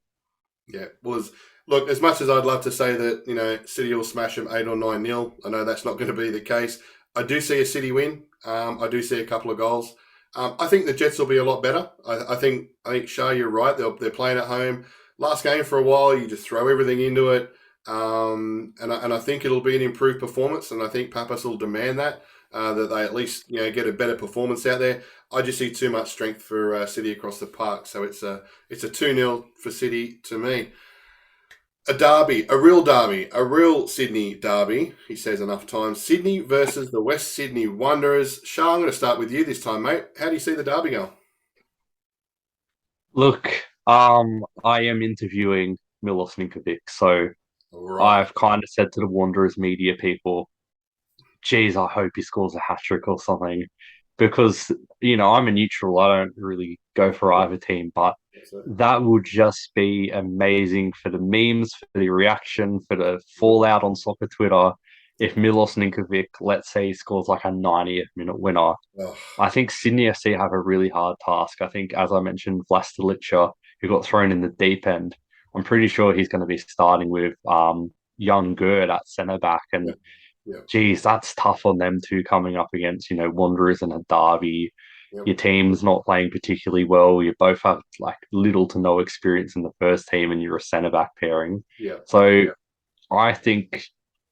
Yeah, well, look, as much as I'd love to say that, City will smash them 8 or 9-0, I know that's not going to be the case. I do see a City win. I do see a couple of goals. I think the Jets will be a lot better. I think Sha, you're right. They're playing at home. Last game for a while, you just throw everything into it, and I think it'll be an improved performance. And I think Papas will demand that they at least get a better performance out there. I just see too much strength for City across the park, so it's a 2-0 for City to me. A derby, a real Sydney derby, he says enough times. Sydney versus the West Sydney Wanderers. Sha, I'm going to start with you this time, mate. How do you see the derby going? Look, I am interviewing Milos Ninkovic, so I've kind of said to the Wanderers media people, geez, I hope he scores a hat-trick or something, because, I'm a neutral. I don't really go for either team, but that would just be amazing for the memes, for the reaction, for the fallout on soccer Twitter. If Milos Ninkovic, let's say, he scores like a 90th minute winner, I think Sydney FC have a really hard task. I think, as I mentioned, Vlastelica, who got thrown in the deep end, I'm pretty sure he's going to be starting with young Gerd at centre back. And Yeah. geez, that's tough on them too, coming up against, Wanderers and a derby. Yep. Your team's not playing particularly well. You both have like little to no experience in the first team, and you're a centre back pairing. Yeah. So I think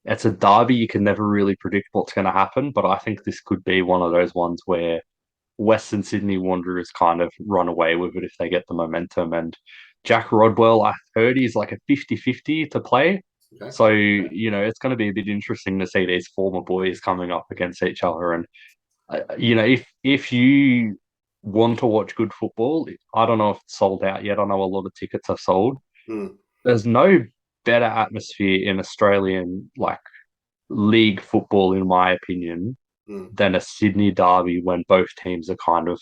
it's a derby. You can never really predict what's going to happen, but I think this could be one of those ones where Western Sydney Wanderers kind of run away with it if they get the momentum. And Jack Rodwell, I heard he's like a 50-50 to play. Okay. So, it's going to be a bit interesting to see these former boys coming up against each other. And, if you want to watch good football, I don't know if it's sold out yet. I know a lot of tickets are sold. Mm. There's no better atmosphere in Australian, like, league football, in my opinion, Mm. than a Sydney derby when both teams are kind of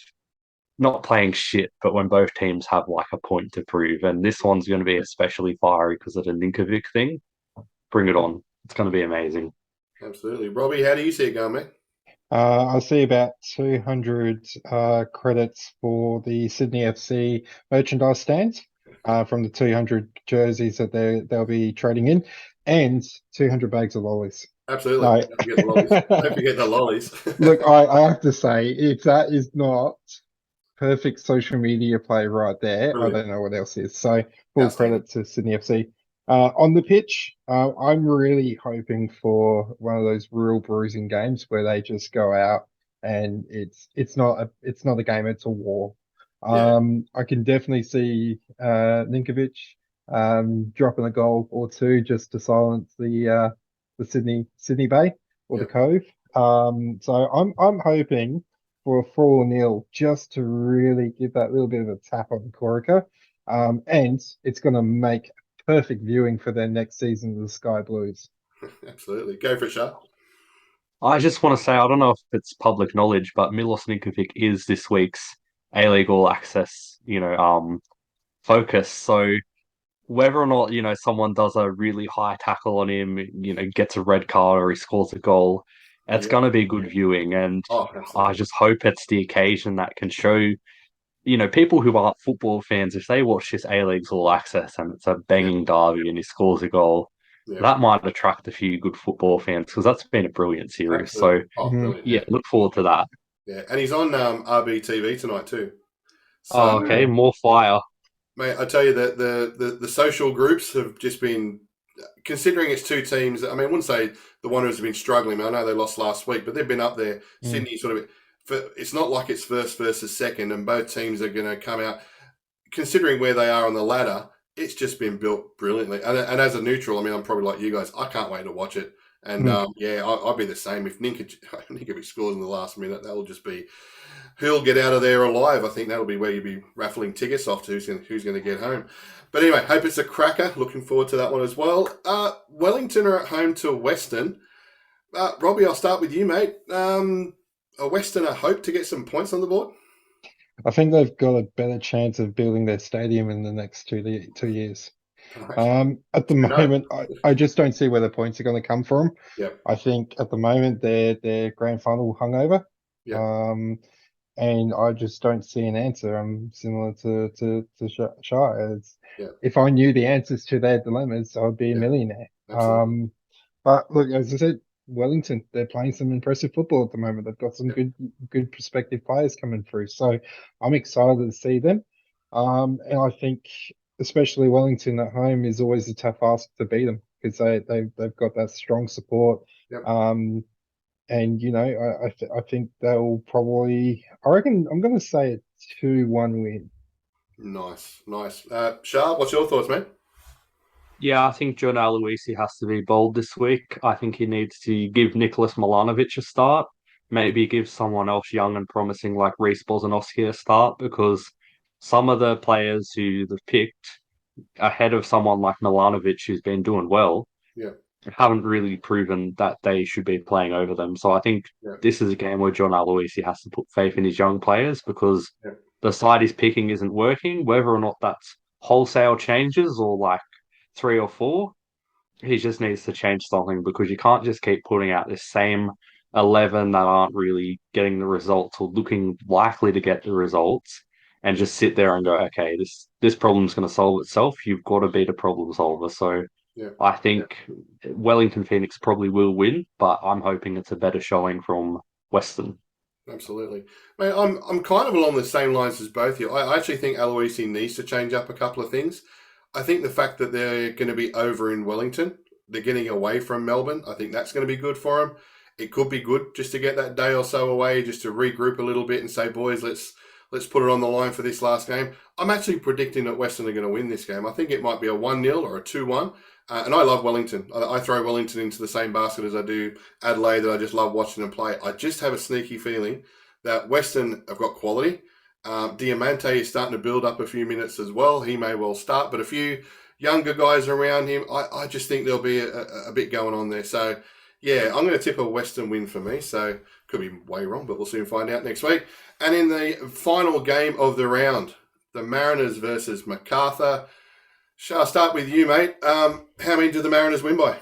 not playing shit, but when both teams have like a point to prove. And this one's going to be especially fiery because of the Ninkovic thing. Bring it on. It's going to be amazing. Absolutely. Robbie, how do you see it going, mate? I see about 200 credits for the Sydney FC merchandise stands from the 200 jerseys that they'll be trading in, and 200 bags of lollies. Absolutely. No. Don't forget the lollies. Don't forget the lollies. Look, I have to say, if that is not perfect social media play right there, I Brilliant. don't know what else is. So full Outstanding. credit to Sydney FC. On the pitch, I'm really hoping for one of those real bruising games where they just go out and it's not a game, it's a war. Yeah. I can definitely see Ninkovic dropping a goal or two just to silence the Sydney Bay or the Yep. Cove. So I'm hoping for a 4-0 just to really give that little bit of a tap on Corica. And it's going to make perfect viewing for their next season of the Sky Blues. Absolutely. Go for it, Sha. I just want to say, I don't know if it's public knowledge, but Milos Ninkovic is this week's A-League All Access, focus. So whether or not, someone does a really high tackle on him, gets a red card or he scores a goal, it's Yep. going to be good viewing. And Oh, I absolutely. just hope it's the occasion that can show, people who aren't football fans, if they watch this A-League's All Access and it's a Yep. banging derby and he scores a goal, Yep. that might attract a few good football fans because that's been a brilliant series. Absolutely. So, Oh, brilliant. yeah, look forward to that. Yeah. And he's on RBTV tonight too. So, Oh, okay, more fire. mate, I tell you that the social groups have just been, considering it's two teams. I mean, I wouldn't say the Wanderers have been struggling. I know they lost last week, but they've been up there. Sydney sort of. It's not like it's first versus second, and both teams are going to come out. Considering where they are on the ladder, it's just been built brilliantly. And as a neutral, I mean, I'm probably like you guys. I can't wait to watch it. And yeah, I'll be the same. If Ninkovic scores in the last minute, that'll just be who'll get out of there alive. I think that'll be where you'll be raffling tickets off to who's going to get home. But anyway, hope it's a cracker. Looking forward to that one as well. Wellington are at home to Western. Robbie, I'll start with you, mate. Are Western a hope to get some points on the board? I think they've got a better chance of building their stadium in the next 2 years. Right. At the moment, I just don't see where the points are going to come from. Yep. I think at the moment they're grand final hungover. Yep. And I just don't see an answer. I'm similar to Shah. Yep. If I knew the answers to their dilemmas, I'd be a millionaire. Absolutely. But look, as I said, Wellington, they're playing some impressive football at the moment. They've got some good prospective players coming through. So I'm excited to see them. And I think especially Wellington at home is always a tough ask to beat them because they've got that strong support. Yep. And I think they'll probably. I reckon I'm going to say a 2-1 win. Nice. Shah, what's your thoughts, mate? Yeah, I think John Aloisi has to be bold this week. I think he needs to give Nicholas Milanovic a start. Maybe give someone else young and promising like Reece Bozanowski a start because some of the players who they've picked ahead of someone like Milanovic who's been doing well haven't really proven that they should be playing over them. So I think this is a game where John Aloisi has to put faith in his young players because the side he's picking isn't working, whether or not that's wholesale changes or like 3 or 4. He just needs to change something because you can't just keep putting out this same 11 that aren't really getting the results or looking likely to get the results and just sit there and go, okay, this problem's going to solve itself. You've got to be the problem solver. So Yeah. I think Wellington Phoenix probably will win, but I'm hoping it's a better showing from Western. Absolutely. Mate, I'm kind of along the same lines as both of you. I actually think Aloisi needs to change up a couple of things. I think the fact that they're going to be over in Wellington, they're getting away from Melbourne, I think that's going to be good for them. It could be good just to get that day or so away, just to regroup a little bit and say, boys, let's put it on the line for this last game. I'm actually predicting that Western are going to win this game. I think it might be a 1-0 or a 2-1. And I love Wellington. I throw Wellington into the same basket as I do Adelaide, that I just love watching them play. I just have a sneaky feeling that Western have got quality. Diamante is starting to build up a few minutes as well. He may well start, but a few younger guys around him, I just think there'll be a bit going on there. So, yeah, I'm going to tip a Western win for me. So, could be way wrong, but we'll soon find out next week. And in the final game of the round, the Mariners versus MacArthur. Shall I start with you, mate? How many did the Mariners win by?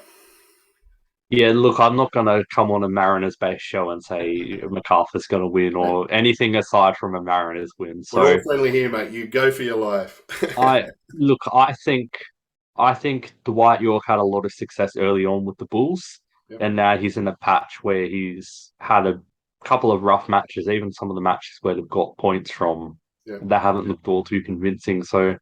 Yeah, look, I'm not going to come on a Mariners-based show and say MacArthur's going to win or anything aside from a Mariners win. We're all So friendly here, mate. You go for your life. I look, I think Dwight York had a lot of success early on with the Bulls, Yep. and now he's in a patch where he's had a couple of rough matches, even some of the matches where they've got points from, Yep. they haven't looked all too convincing. So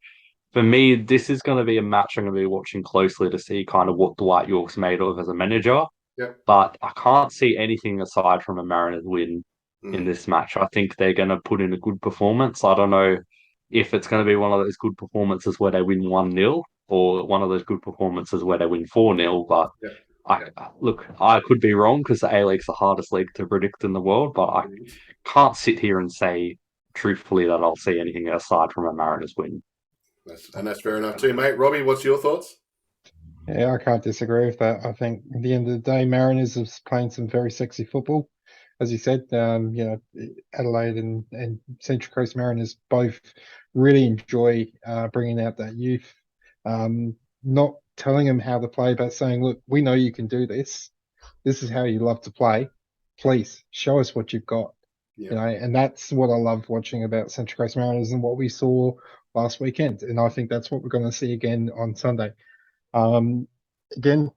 for me, this is going to be a match I'm going to be watching closely to see kind of what Dwight York's made of as a manager. Yep. But I can't see anything aside from a Mariners win in this match. I think they're going to put in a good performance. I don't know if it's going to be one of those good performances where they win 1-0 or one of those good performances where they win 4-0. But I could be wrong because the A-League's the hardest league to predict in the world, but I can't sit here and say truthfully that I'll see anything aside from a Mariners win. That's fair enough too, mate. Robbie, what's your thoughts? Yeah, I can't disagree with that. I think at the end of the day, Mariners is playing some very sexy football. As you said, Adelaide and Central Coast Mariners both really enjoy bringing out that youth. Not telling them how to play, but saying, look, we know you can do this. This is how you love to play. Please show us what you've got. Yeah. And that's what I love watching about Central Coast Mariners and what we saw last weekend. And I think that's what we're going to see again on Sunday. Again,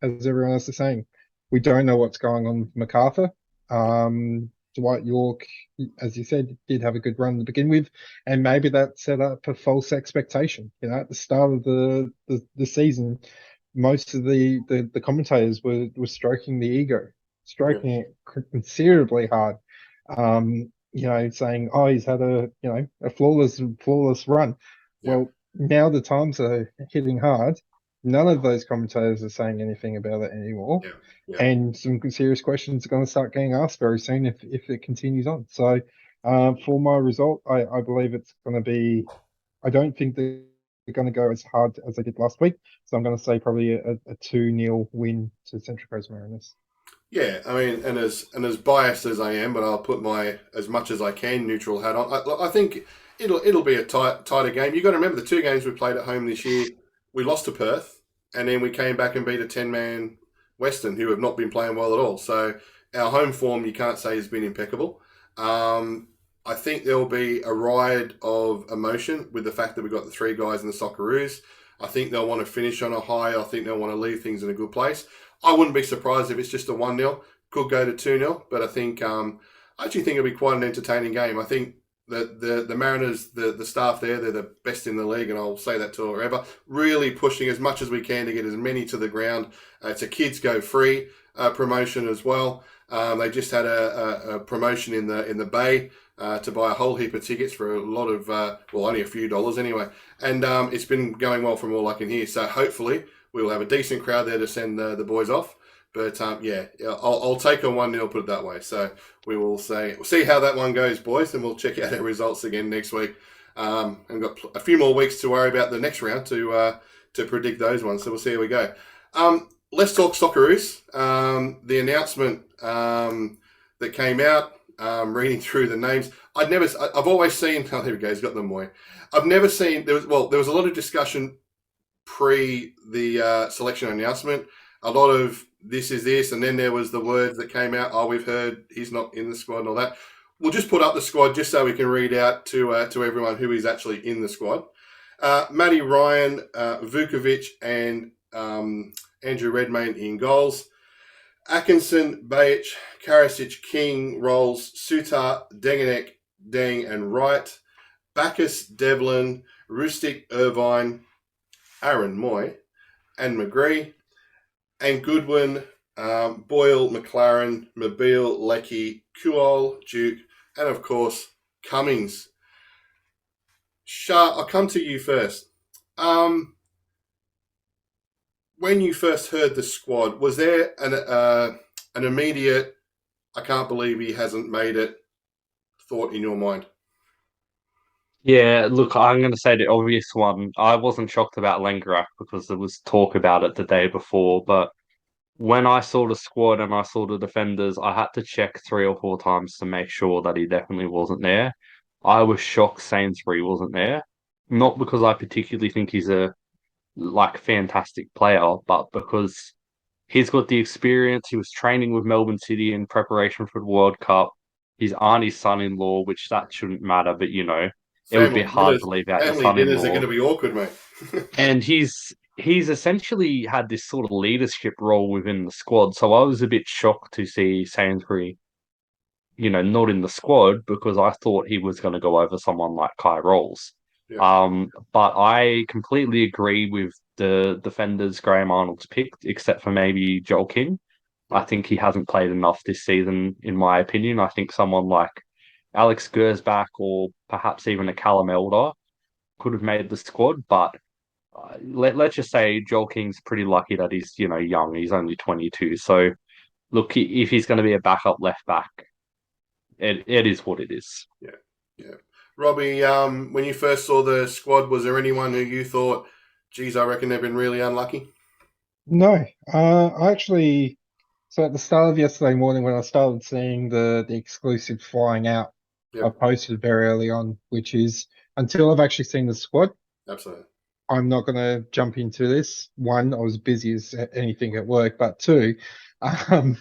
as everyone else is saying, we don't know what's going on with MacArthur. Dwight York, as you said, did have a good run to begin with, and maybe that set up a false expectation. At the start of the season, most of the commentators were stroking the ego, stroking it considerably hard. Saying, "Oh, he's had a flawless run." Yeah. Well, now the times are hitting hard. None of those commentators are saying anything about it anymore. Yeah. And some serious questions are going to start getting asked very soon if it continues on. So for my result, I believe it's going to be, I don't think they're going to go as hard as they did last week. So I'm going to say probably a 2-0 win to Central Coast Mariners. Yeah, I mean, and as biased as I am, but I'll put my as much as I can neutral hat on. I think it'll be a tighter game. You've got to remember the two games we played at home this year. We lost to Perth, and then we came back and beat a 10-man Western, who have not been playing well at all. So our home form, you can't say, has been impeccable. I think there will be a ride of emotion with the fact that we've got the three guys in the Socceroos. I think they'll want to finish on a high. I think they'll want to leave things in a good place. I wouldn't be surprised if it's just a 1-0. Could go to 2-0, but I think I actually think it'll be quite an entertaining game. I think the Mariners, the staff there, they're the best in the league, and I'll say that to forever. Really pushing as much as we can to get as many to the ground. It's a kids go free promotion as well. They just had a promotion in the Bay to buy a whole heap of tickets for a lot of only a few dollars anyway, and it's been going well from all I can hear. So hopefully we'll have a decent crowd there to send the boys off. But I'll take a 1-0, put it that way. So we will see how that one goes, boys, and we'll check out our results again next week. And got a few more weeks to worry about the next round to predict those ones. So we'll see how we go. Let's talk Socceroos. The announcement that came out. Reading through the names, I've always seen. Oh, there we go. He's got them away. I've never seen. There was a lot of discussion pre the selection announcement. A lot of this is this, and then there was the words that came out. Oh, we've heard he's not in the squad and all that. We'll just put up the squad just so we can read out to everyone who is actually in the squad. Matty Ryan, Vukovic, and Andrew Redmayne in goals. Atkinson, Bajic, Karasic, King, Rolls, Sutar, Dengenek, Deng, and Wright. Bacchus, Devlin, Rustic, Irvine, Aaron Moy, and McGree. And Goodwin, Boyle, McLaren, Mobile, Leckie, Kuol, Duke, and of course, Cummings. Sha, I'll come to you first. When you first heard the squad, was there an immediate, I can't believe he hasn't made it, thought in your mind? Yeah, look, I'm going to say the obvious one. I wasn't shocked about Lengerak because there was talk about it the day before, but when I saw the squad and I saw the defenders, I had to check 3 or 4 times to make sure that he definitely wasn't there. I was shocked Sainsbury wasn't there. Not because I particularly think he's a fantastic player, but because he's got the experience. He was training with Melbourne City in preparation for the World Cup. He's Arnie's son-in-law, which that shouldn't matter, but it would be hard to leave out your Family dinners are son-in-law. going to be awkward, mate. And he's essentially had this sort of leadership role within the squad. So I was a bit shocked to see Sainsbury, not in the squad because I thought he was going to go over someone like Kai Rolls. Yeah. But I completely agree with the defenders Graham Arnold's picked, except for maybe Joel King. I think he hasn't played enough this season, in my opinion. I think someone like Alex Gersbach or perhaps even a Callum Elder could have made the squad, but let's just say Joel King's pretty lucky that he's young. He's only 22. So look, if he's going to be a backup left back, it is what it is. Yeah, yeah. Robbie, when you first saw the squad, was there anyone who you thought, geez, I reckon they've been really unlucky? No, I actually. So at the start of yesterday morning, when I started seeing the exclusive flying out, I Yep. posted very early on, which is until I've actually seen the squad, Absolutely. I'm not going to jump into this. One, I was busy as anything at work, but two, um,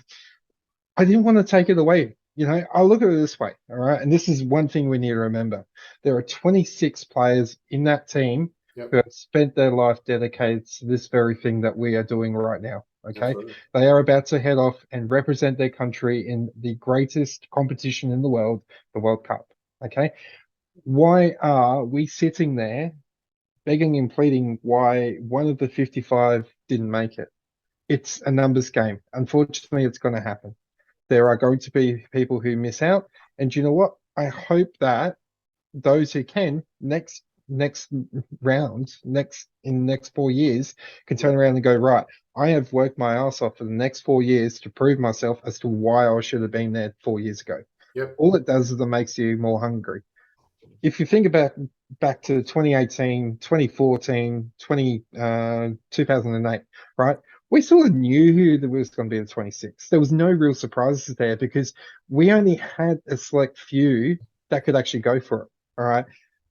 I didn't want to take it away. I'll look at it this way, all right? And this is one thing we need to remember. There are 26 players in that team Yep. who have spent their life dedicated to this very thing that we are doing right now, okay? Absolutely. They are about to head off and represent their country in the greatest competition in the world, the World Cup, okay? Why are we sitting there begging and pleading why one of the 55 didn't make it? It's a numbers game. Unfortunately, it's going to happen. There are going to be people who miss out. And you know what? I hope that those who can next round, in the next 4 years, can turn around and go, right, I have worked my ass off for the next 4 years to prove myself as to why I should have been there 4 years ago. Yep. All it does is it makes you more hungry. If you think about back to 2018, 2014, 2008, right? We sort of knew who there was going to be the 26. There was no real surprises there because we only had a select few that could actually go for it. All right.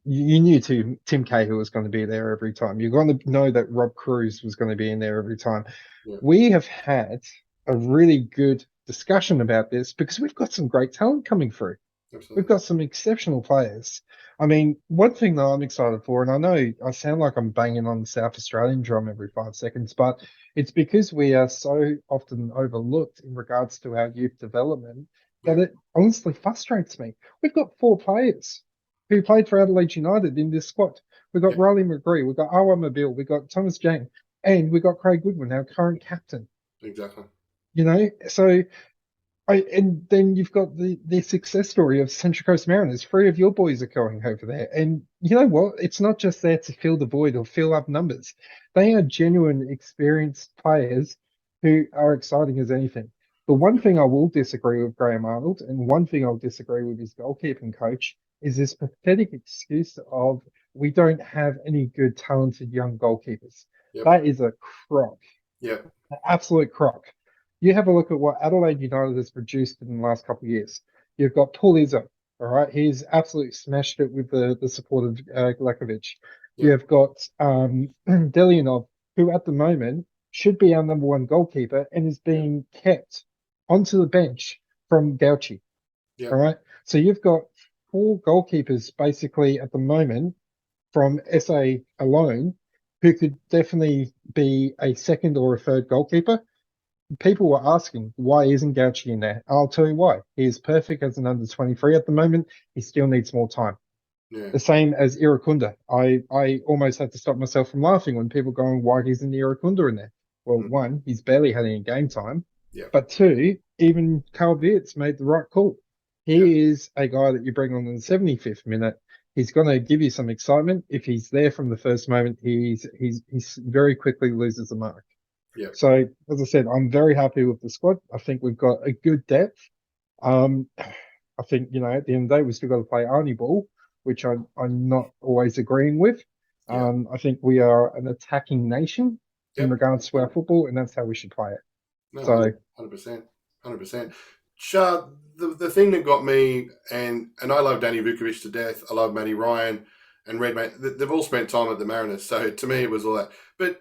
You knew Tim Cahill was going to be there every time. You're going to know that Rob Cruz was going to be in there every time. Yeah. We have had a really good discussion about this because we've got some great talent coming through. Absolutely. We've got some exceptional players. I mean, one thing that I'm excited for, and I know I sound like I'm banging on the South Australian drum every 5 seconds, but it's because we are so often overlooked in regards to our youth development that it honestly frustrates me. We've got 4 players who played for Adelaide United in this squad. We've got Riley McGree, we've got Awa Mobile, we've got Thomas Jang, and we've got Craig Goodwin, our current captain. Exactly. So and then you've got the success story of Central Coast Mariners. 3 of your boys are going over there. And you know what? It's not just there to fill the void or fill up numbers. They are genuine, experienced players who are exciting as anything. The one thing I will disagree with Graham Arnold, and one thing I'll disagree with his goalkeeping coach, is this pathetic excuse of we don't have any good, talented young goalkeepers. Yep. That is a crock. Yeah. An absolute crock. You have a look at what Adelaide United has produced in the last couple of years. You've got Paul Izzo, all right? He's absolutely smashed it with the support of Glekovic. Yeah. You've got Delianov, who at the moment should be our number 1 goalkeeper and is being kept onto the bench from Gauchi, all right? So you've got 4 goalkeepers basically at the moment from SA alone who could definitely be a second or a third goalkeeper. People were asking, why isn't Gauchi in there? I'll tell you why. He is perfect as an under 23 at the moment. He still needs more time. Yeah. The same as Irakunda. I almost had to stop myself from laughing when people going, why isn't Irakunda in there? Well, one, he's barely had any game time. Yeah. But two, even Carl Wirtz made the right call. He is a guy that you bring on in the 75th minute. He's going to give you some excitement. If he's there from the first moment, he's very quickly loses the mark. Yeah. So, as I said, I'm very happy with the squad. I think we've got a good depth. I think, at the end of the day, we've still got to play Arnie ball, which I'm not always agreeing with. Yeah. I think we are an attacking nation in Yep. regards to our football, and that's how we should play it. No, So, 100%. Sha, the thing that got me, and I love Danny Vukovic to death. I love Matty Ryan and Redmayne. They've all spent time at the Mariners, so to me it was all that. But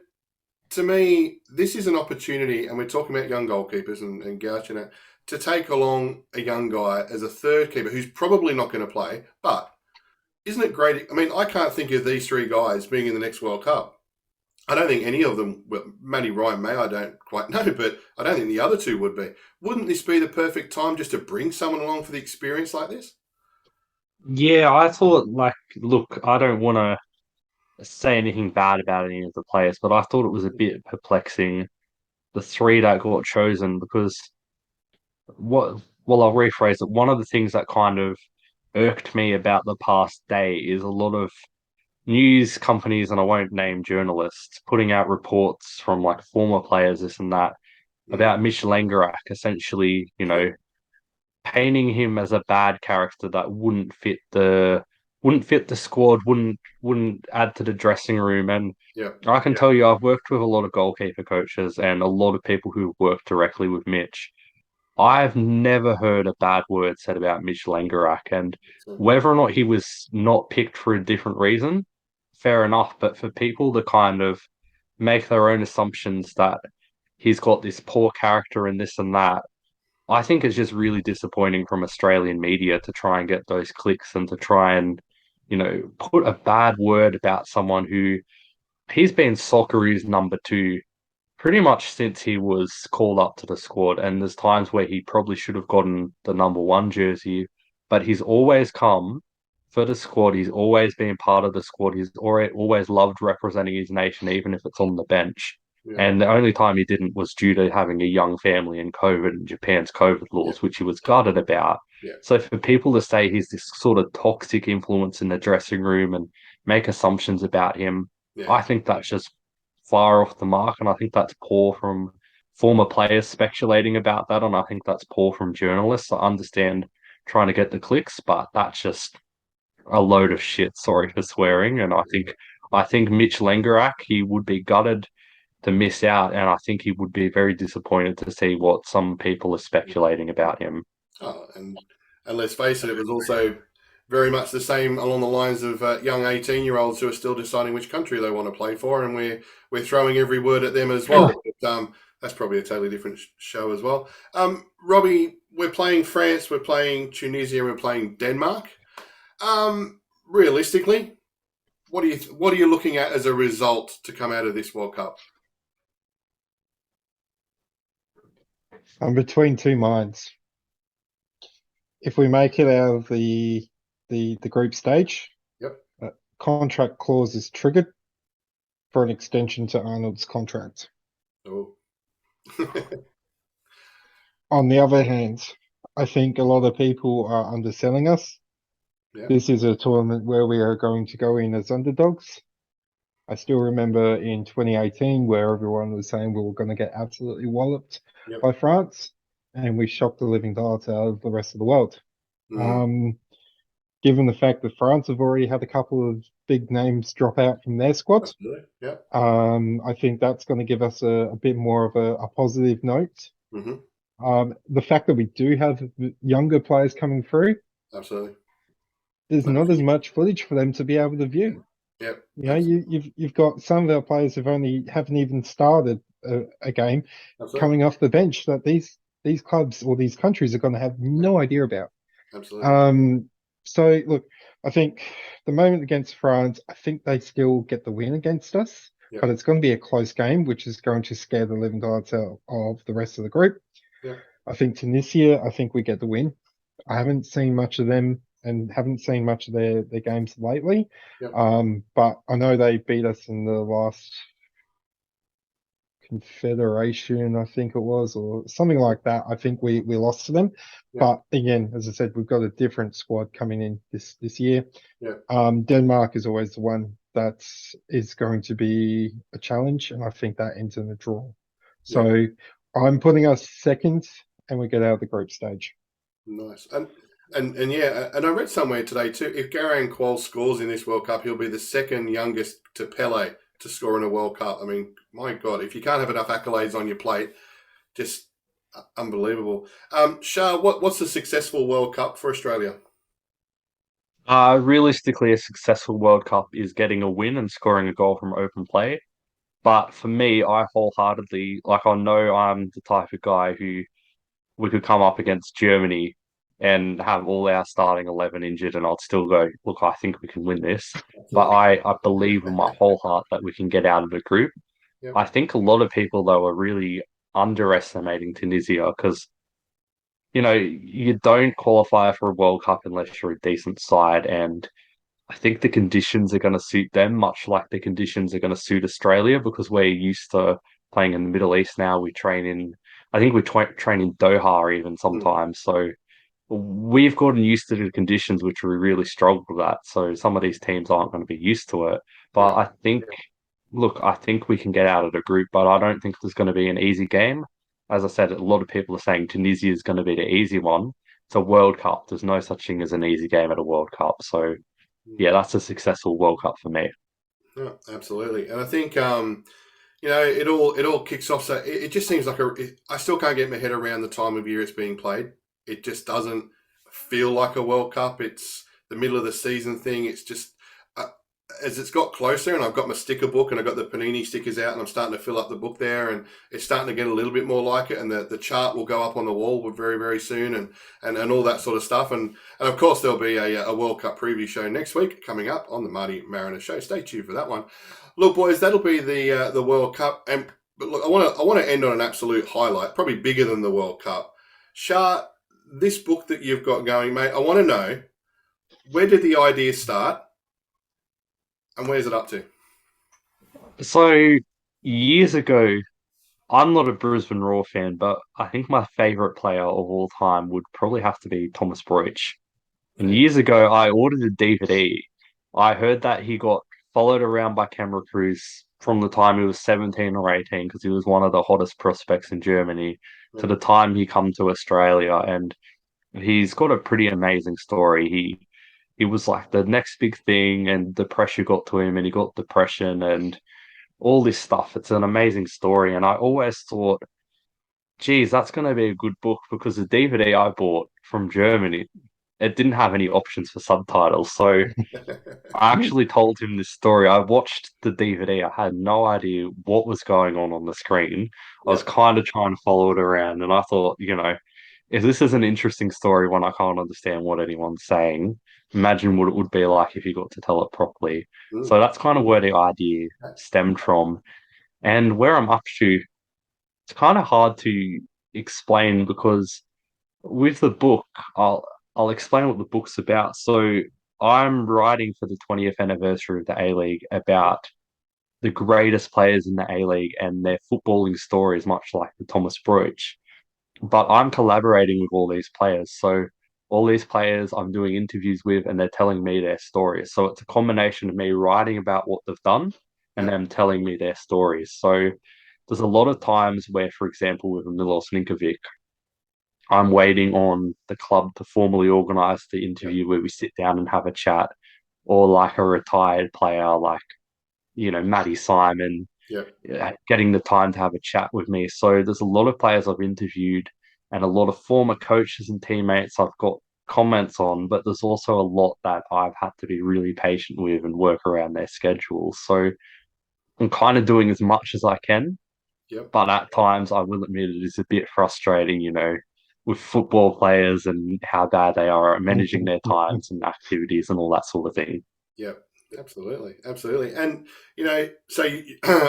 to me, this is an opportunity, and we're talking about young goalkeepers and Gouch and that, to take along a young guy as a third keeper who's probably not going to play. But isn't it great? I mean, I can't think of these three guys being in the next World Cup. I don't think any of them, well, Matty Ryan may, I don't quite know, but I don't think the other two would be. Wouldn't this be the perfect time just to bring someone along for the experience like this? Yeah, I thought, look, I don't want to say anything bad about any of the players, but I thought it was a bit perplexing, the three that got chosen, because I'll rephrase it. One of the things that kind of irked me about the past day is a lot of news companies, and I won't name journalists, putting out reports from like former players, this and that, about Mitch Langerak essentially, painting him as a bad character that wouldn't fit the squad, wouldn't add to the dressing room. And I can tell you, I've worked with a lot of goalkeeper coaches and a lot of people who work directly with Mitch. I've never heard a bad word said about Mitch Langerak, and whether or not he was not picked for a different reason, fair enough. But for people to kind of make their own assumptions that he's got this poor character and this and that, I think it's just really disappointing from Australian media to try and get those clicks and to try and, put a bad word about someone who he's been Socceroo's number two pretty much since he was called up to the squad. And there's times where he probably should have gotten the number one jersey, but he's always come for the squad. He's always been part of the squad. He's always loved representing his nation, even if it's on the bench. And the only time he didn't was due to having a young family and COVID and Japan's COVID laws, which he was gutted about. So for people to say he's this sort of toxic influence in the dressing room and make assumptions about him, I think that's just far off the mark. And I think that's poor from former players speculating about that. And I think that's poor from journalists. I understand trying to get the clicks, but that's just a load of shit. Sorry for swearing. And I think Mitch Langerak, he would be gutted to miss out, and I think he would be very disappointed to see what some people are speculating about him. Oh, and let's face it, it was also very much the same along the lines of young 18-year-olds who are still deciding which country they want to play for, and we're throwing every word at them as well. But, that's probably a totally different show as well. Robbie, we're playing France, we're playing Tunisia, we're playing Denmark. Realistically, what are you looking at as a result to come out of this World Cup? I'm between two minds. If we make it out of the group stage, contract clause is triggered for an extension to Arnold's contract. Oh. On the other hand, I think a lot of people are underselling us. This is a tournament where we are going to go in as underdogs. I still remember in 2018 where everyone was saying we were going to get absolutely walloped by France, and we shocked the living daylights out of the rest of the world. Given the fact that France have already had a couple of big names drop out from their squad, I think that's going to give us a bit more of a positive note. The fact that we do have younger players coming through, there's not as much footage for them to be able to view. You've got some of our players who haven't even started a game coming off the bench that these clubs or these countries are going to have no idea about. So look, I think the moment against France, I think they still get the win against us. but it's going to be a close game, which is going to scare the living daylights out of the rest of the group. I think Tunisia, I think we get the win. I haven't seen much of them and haven't seen much of their games lately. But I know they beat us in the last Confederation, I think it was, or something like that. I think we lost to them. But again, as I said, we've got a different squad coming in this year. Denmark is always the one that is going to be a challenge, and I think that ends in a draw. So I'm putting us second, and we get out of the group stage. Nice. And yeah, and I read somewhere today too, if Garain Qual scores in this World Cup, he'll be the second youngest to Pele to score in a World Cup. I mean, my God, if you can't have enough accolades on your plate, just unbelievable. Sha, what's a successful World Cup for Australia? Realistically, a successful World Cup is getting a win and scoring a goal from open play. But for me, I wholeheartedly, like, I know I'm the type of guy who we could come up against Germany and have all our starting 11 injured, and I'd still go, look, I think we can win this. But I believe in my whole heart that we can get out of the group. I think a lot of people, though, are really underestimating Tunisia because, you don't qualify for a World Cup unless you're a decent side. And I think the conditions are going to suit them, much like the conditions are going to suit Australia, because we're used to playing in the Middle East now. We train in, I think we train in Doha even sometimes. So we've gotten used to the conditions, which we really struggle with that. So some of these teams aren't going to be used to it. But I think, look, I think we can get out of the group, but I don't think there's going to be an easy game. As I said, a lot of people are saying Tunisia is going to be the easy one. It's a World Cup. There's no such thing as an easy game at a World Cup. So yeah, that's a successful World Cup for me. Yeah, absolutely. And I think it all kicks off. So it just seems like I still can't get my head around the time of year it's being played. It just doesn't feel like a World Cup. It's the middle of the season thing. It's just as it's got closer, and I've got my sticker book, and I've got the Panini stickers out, and I'm starting to fill up the book there, and it's starting to get a little bit more like it. And the chart will go up on the wall very, very soon, and all that sort of stuff. And of course, there'll be a World Cup preview show next week coming up on the MartyMariner show. Stay tuned for that one. Look, boys, that'll be the World Cup. But look, I want to end on an absolute highlight, probably bigger than the World Cup. Sha, this book that you've got going, mate, I want to know, where did the idea start? And where's it up to? So years ago, I'm not a Brisbane Roar fan, but I think my favorite player of all time would probably have to be Thomas Broich. And years ago, I ordered a DVD. I heard that he got followed around by camera crews from the time he was 17 or 18 because he was one of the hottest prospects in Germany to the time he come to Australia. And he's got a pretty amazing story. He was like the next big thing, and the pressure got to him, and he got depression and all this stuff. It's an amazing story, and I always thought, geez, that's going to be a good book because the DVD I bought from Germany, it didn't have any options for subtitles. So I actually told him this story. I watched the DVD. I had no idea what was going on the screen. I was kind of trying to follow it around, and I thought, if this is an interesting story when I can't understand what anyone's saying, imagine what it would be like if you got to tell it properly. So that's kind of where the idea stemmed from. And where I'm up to, it's kind of hard to explain because with the book, I'll explain what the book's about. So I'm writing for the 20th anniversary of the A-League about the greatest players in the A-League and their footballing stories, much like the Thomas Broich. But I'm collaborating with all these players. So all these players I'm doing interviews with, and they're telling me their stories. So it's a combination of me writing about what they've done and them telling me their stories. So there's a lot of times where, for example, with Milos Ninkovic, I'm waiting on the club to formally organise the interview where we sit down and have a chat, or like a retired player like, Matty Simon, getting the time to have a chat with me. So there's a lot of players I've interviewed and a lot of former coaches and teammates I've got comments on, but there's also a lot that I've had to be really patient with and work around their schedules. So I'm kind of doing as much as I can, but at times I will admit it is a bit frustrating, with football players and how bad they are at managing their times and activities and all that sort of thing. Yep. Absolutely, absolutely. And, so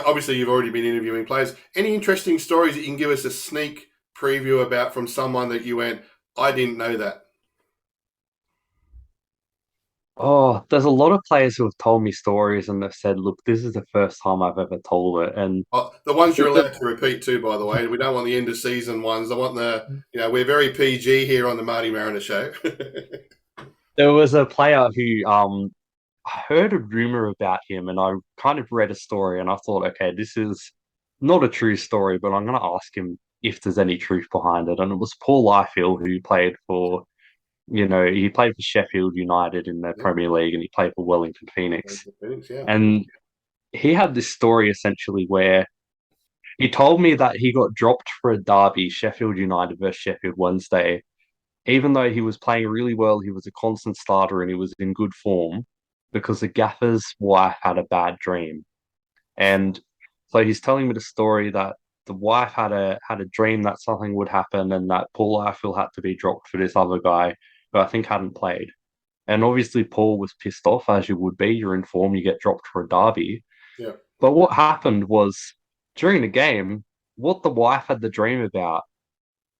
obviously you've already been interviewing players. Any interesting stories that you can give us a sneak preview about from someone that you went, I didn't know that? Oh, there's a lot of players who have told me stories and they've said, look, this is the first time I've ever told it. And Oh, the ones you're the, allowed to repeat too, by the way. We don't want the end of season ones. I want we're very PG here on the Marty Mariner show. there was a player who I heard a rumor about him and I kind of read a story and I thought, okay, this is not a true story, but I'm going to ask him if there's any truth behind it. And it was Paul Ifill who played for, he played for Sheffield United in the Yeah, Premier League and he played for Wellington Phoenix. Phoenix, yeah. And he had this story essentially where he told me that he got dropped for a derby, Sheffield United versus Sheffield Wednesday. Even though he was playing really well, he was a constant starter and he was in good form because the gaffer's wife had a bad dream. And so he's telling me the story that the wife had a dream that something would happen and that Paul Ifill had to be dropped for this other guy who I think hadn't played. And obviously Paul was pissed off, as you would be. You're in form, you get dropped for a derby. Yeah. But what happened was during the game, what the wife had the dream about,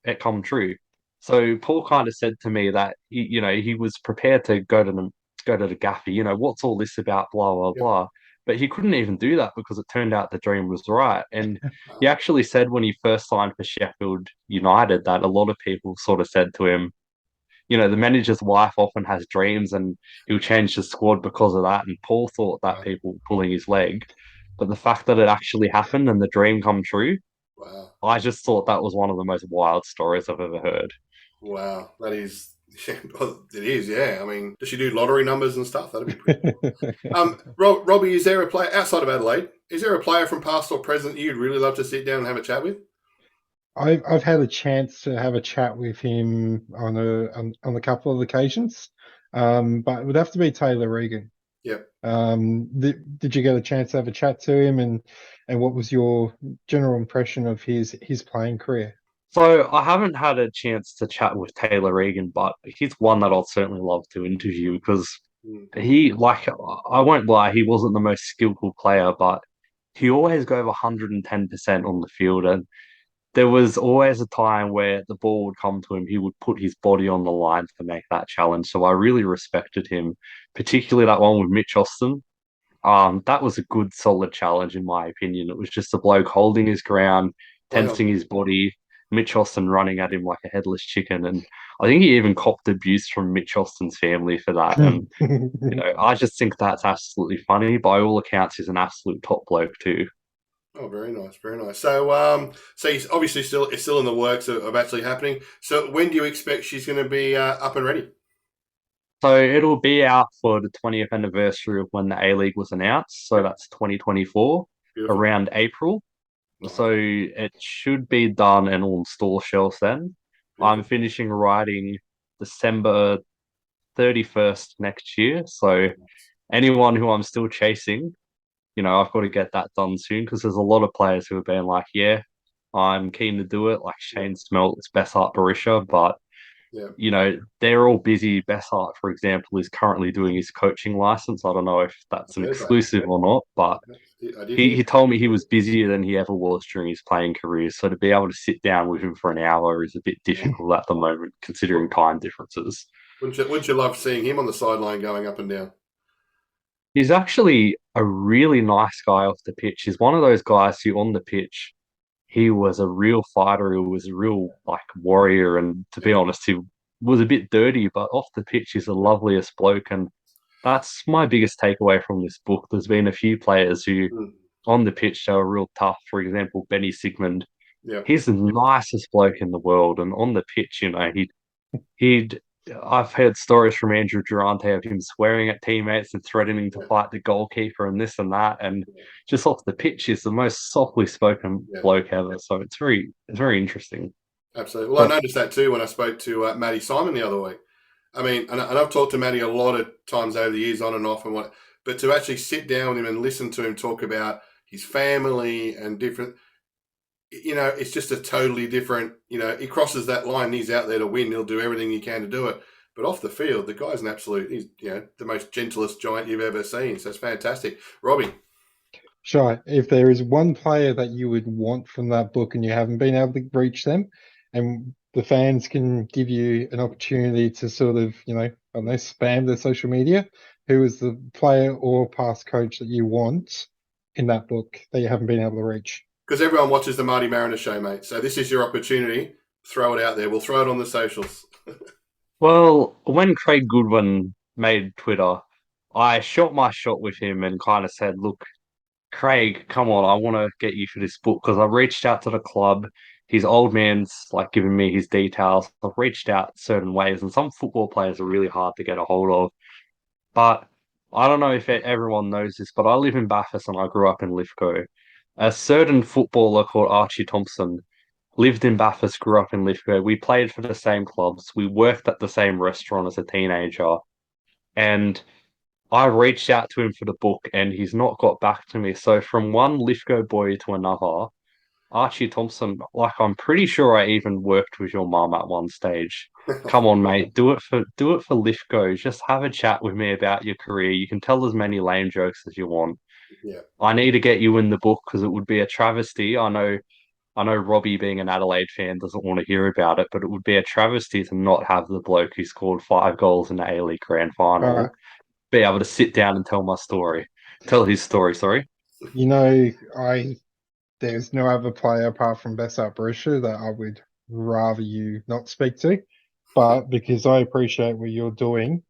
it come true. So Paul kind of said to me that he was prepared to go to the gaffer. What's all this about? Blah blah Yep. blah. But he couldn't even do that because it turned out the dream was right. And he actually said when he first signed for Sheffield United that a lot of people sort of said to him, the manager's wife often has dreams and he'll change the squad because of that. And Paul thought that Wow. people were pulling his leg. But the fact that it actually happened and the dream come true, Wow. I just thought that was one of the most wild stories I've ever heard. Wow. That is, it is, yeah. I mean, does she do lottery numbers and stuff? That'd be pretty cool. Robbie, is there a player outside of Adelaide? Is there a player from past or present you'd really love to sit down and have a chat with? I've had a chance to have a chat with him on a couple of occasions, but it would have to be Taylor Regan. Yeah. Did you get a chance to have a chat to him, and what was your general impression of his playing career? So I haven't had a chance to chat with Taylor Regan, but he's one that I'd certainly love to interview because Mm. I won't lie, he wasn't the most skillful player, but he always gave 110% on the field. And there was always a time where the ball would come to him, he would put his body on the line to make that challenge. So I really respected him, particularly that one with Mitch Austin. That was a good, solid challenge, in my opinion. It was just a bloke holding his ground, Wow. tensing his body, Mitch Austin running at him like a headless chicken. And I think he even copped abuse from Mitch Austin's family for that. And, I just think that's absolutely funny. By all accounts, he's an absolute top bloke, too. Oh, very nice, very nice. So, so he's obviously it's still in the works of actually happening. So, when do you expect she's going to be up and ready? So it'll be out for the 20th anniversary of when the A League was announced. So that's 2024, Beautiful, around April. nice, So it should be done and on store shelves then. I'm beautiful. finishing writing December 31st next year. So anyone who I'm still chasing, I've got to get that done soon because there's a lot of players who have been like, yeah, I'm keen to do it, like Yeah, Shane Smeltz, Bessart Barisha, but yeah. they're all busy. Bessart, for example, is currently doing his coaching license. I don't know if that's I an heard that. exclusive or not, but I did he, hear. he told me he was busier than he ever was during his playing career. So to be able to sit down with him for an hour is a bit difficult at the moment, considering time differences. Wouldn't you love seeing him on the sideline going up and down? He's actually a really nice guy off the pitch. He's one of those guys who on the pitch, he was a real fighter. He was a real like warrior. And to Yeah, be honest, he was a bit dirty, but off the pitch, he's the loveliest bloke. And that's my biggest takeaway from this book. There's been a few players who mm, on the pitch they were real tough. For example, Benny Sigmund. yeah, He's the nicest bloke in the world. And on the pitch, he'd I've heard stories from Andrew Durante of him swearing at teammates and threatening to yeah, fight the goalkeeper and this and that. And just off the pitch, he's the most softly spoken yeah. bloke ever. So it's very interesting. Absolutely. Well, I But noticed that too when I spoke to Matty Simon the other week. I mean, and I've talked to Matty a lot of times over the years, on and off, but to actually sit down with him and listen to him talk about his family and different, it's just a totally different. He crosses that line. And he's out there to win. He'll do everything he can to do it. but off the field, the guy's an absolute, he's, the most gentlest giant you've ever seen. So it's fantastic. Robbie. Sure. If there is one player that you would want from that book and you haven't been able to reach them, and the fans can give you an opportunity to sort of, I don't know, spam their social media, who is the player or past coach that you want in that book that you haven't been able to reach? Because everyone watches the MartyMariner show, mate. So this is your opportunity. Throw it out there. We'll throw it on the socials. Well, when Craig Goodwin made Twitter, I shot my shot with him and kind of said, look, Craig, come on, I want to get you for this book because I reached out to the club. His old man's like giving me his details. I've reached out certain ways, and some football players are really hard to get a hold of. But I don't know if everyone knows this, but I live in Bathurst and I grew up in Lithgow. A certain footballer called Archie Thompson lived in Bathurst, grew up in Lithgow. We played for the same clubs. We worked at the same restaurant as a teenager. And I reached out to him for the book and he's not got back to me. So from one Lithgow boy to another, Archie Thompson, like I'm pretty sure I even worked with your mum at one stage. Come on, mate, do it for Lithgow. Just have a chat with me about your career. You can tell as many lame jokes as you want. Yeah. I need to get you in the book because it would be a travesty. I know Robbie, being an Adelaide fan, doesn't want to hear about it, but it would be a travesty to not have the bloke who scored 5 goals in the A-League Grand All Final right. be able to sit down and tell his story, sorry. You know, there's no other player apart from Bessart Barisha that I would rather you not speak to. But because I appreciate what you're doing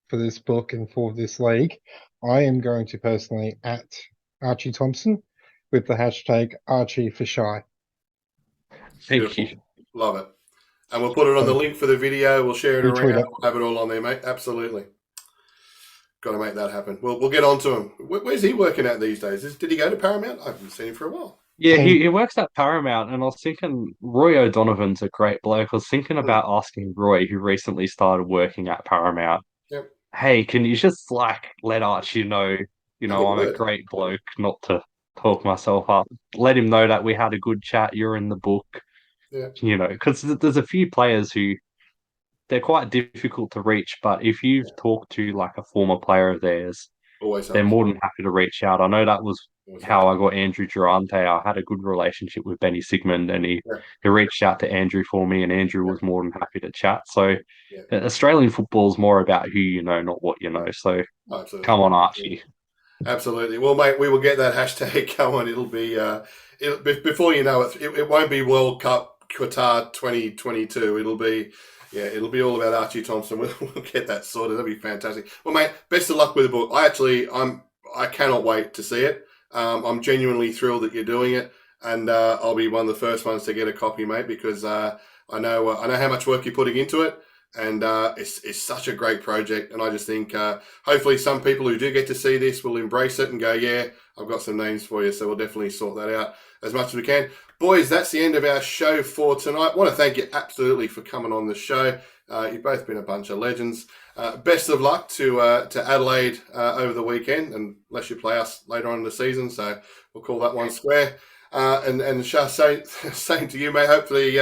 for this book and for this league, I am going to personally at Archie Thompson with the hashtag Archie for Shy. Thank you. Love it. And we'll put it on the link for the video. We'll share it Retweet around. it. We'll have it all on there, mate. Absolutely. Got to make that happen. We'll get on to him. Where's he working at these days? Did he go to Paramount? I haven't seen him for a while. Yeah, he works at Paramount, and I was thinking Roy O'Donovan's a great bloke. I was thinking about asking Roy, who recently started working at Paramount, Yep. hey, can you just like let Archie know, Have a I'm a word. great bloke, not to talk myself up. Let him know that we had a good chat. You're in the book, Yeah. because there's a few players who they're quite difficult to reach, but if you've talked to like a former player of theirs, Always they're helps. more than happy to reach out. I know that was Always how helps. I got Andrew Durante. I had a good relationship with Benny Sigmund, and he Yeah. reached out to Andrew for me, and Andrew was more than happy to chat. So Yeah. Australian football is more about who you know, not what you know. So Absolutely. come on, Archie. Absolutely. Well, mate, we will get that hashtag going. It'll be before you know it won't be World Cup Qatar 2022. It'll be all about Archie Thompson. We'll get that sorted. That'll be fantastic. Well, mate, best of luck with the book. I cannot wait to see it. I'm genuinely thrilled that you're doing it, and I'll be one of the first ones to get a copy, mate, because I know how much work you're putting into it. And it's such a great project. And I just think hopefully some people who do get to see this will embrace it and go, yeah, I've got some names for you. So we'll definitely sort that out as much as we can. Boys, that's the end of our show for tonight. I want to thank you absolutely for coming on the show. You've both been a bunch of legends. Best of luck to Adelaide over the weekend, unless you play us later on in the season. So we'll call that one square. And Sha, same to you, mate. Hopefully,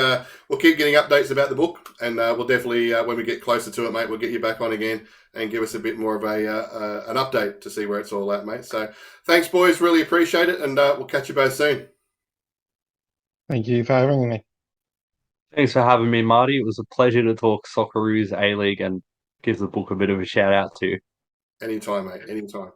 we'll keep getting updates about the book, and we'll definitely, when we get closer to it, mate, we'll get you back on again and give us a bit more of an update to see where it's all at, mate. So, thanks, boys. Really appreciate it, and we'll catch you both soon. Thank you for having me. Thanks for having me, Marty. It was a pleasure to talk Socceroo's A-League and give the book a bit of a shout out too. Anytime, mate. Anytime.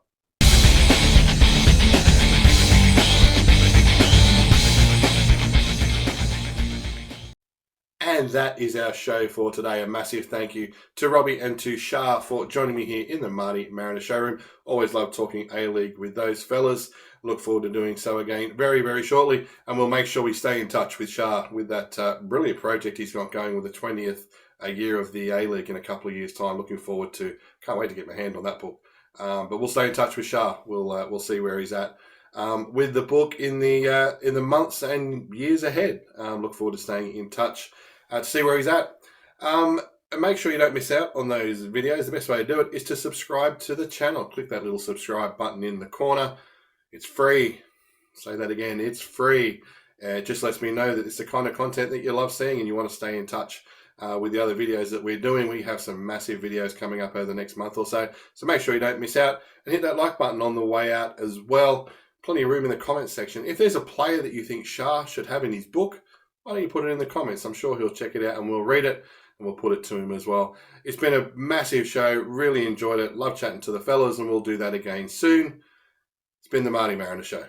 And that is our show for today. A massive thank you to Robby and to Sha for joining me here in the MartyMariner showroom. Always love talking A-League with those fellas. Look forward to doing so again very, very shortly. And we'll make sure we stay in touch with Sha with that brilliant project he's got going with the 20th year of the A-League in a couple of years' time. Looking forward to, can't wait to get my hand on that book. But we'll stay in touch with Sha. We'll see where he's at. With the book in the months and years ahead. Look forward to staying in touch to see where he's at. And make sure you don't miss out on those videos. The best way to do it is to subscribe to the channel. Click that little subscribe button in the corner. It's free. Say that again. It's free. It just lets me know that it's the kind of content that you love seeing and you want to stay in touch with the other videos that we're doing. We have some massive videos coming up over the next month or so. So make sure you don't miss out and hit that like button on the way out as well. Plenty of room in the comments section. If there's a player that you think Sha should have in his book, why don't you put it in the comments? I'm sure he'll check it out and we'll read it and we'll put it to him as well. It's been a massive show. Really enjoyed it. Love chatting to the fellas, and we'll do that again soon. It's been the Marty Mariner Show.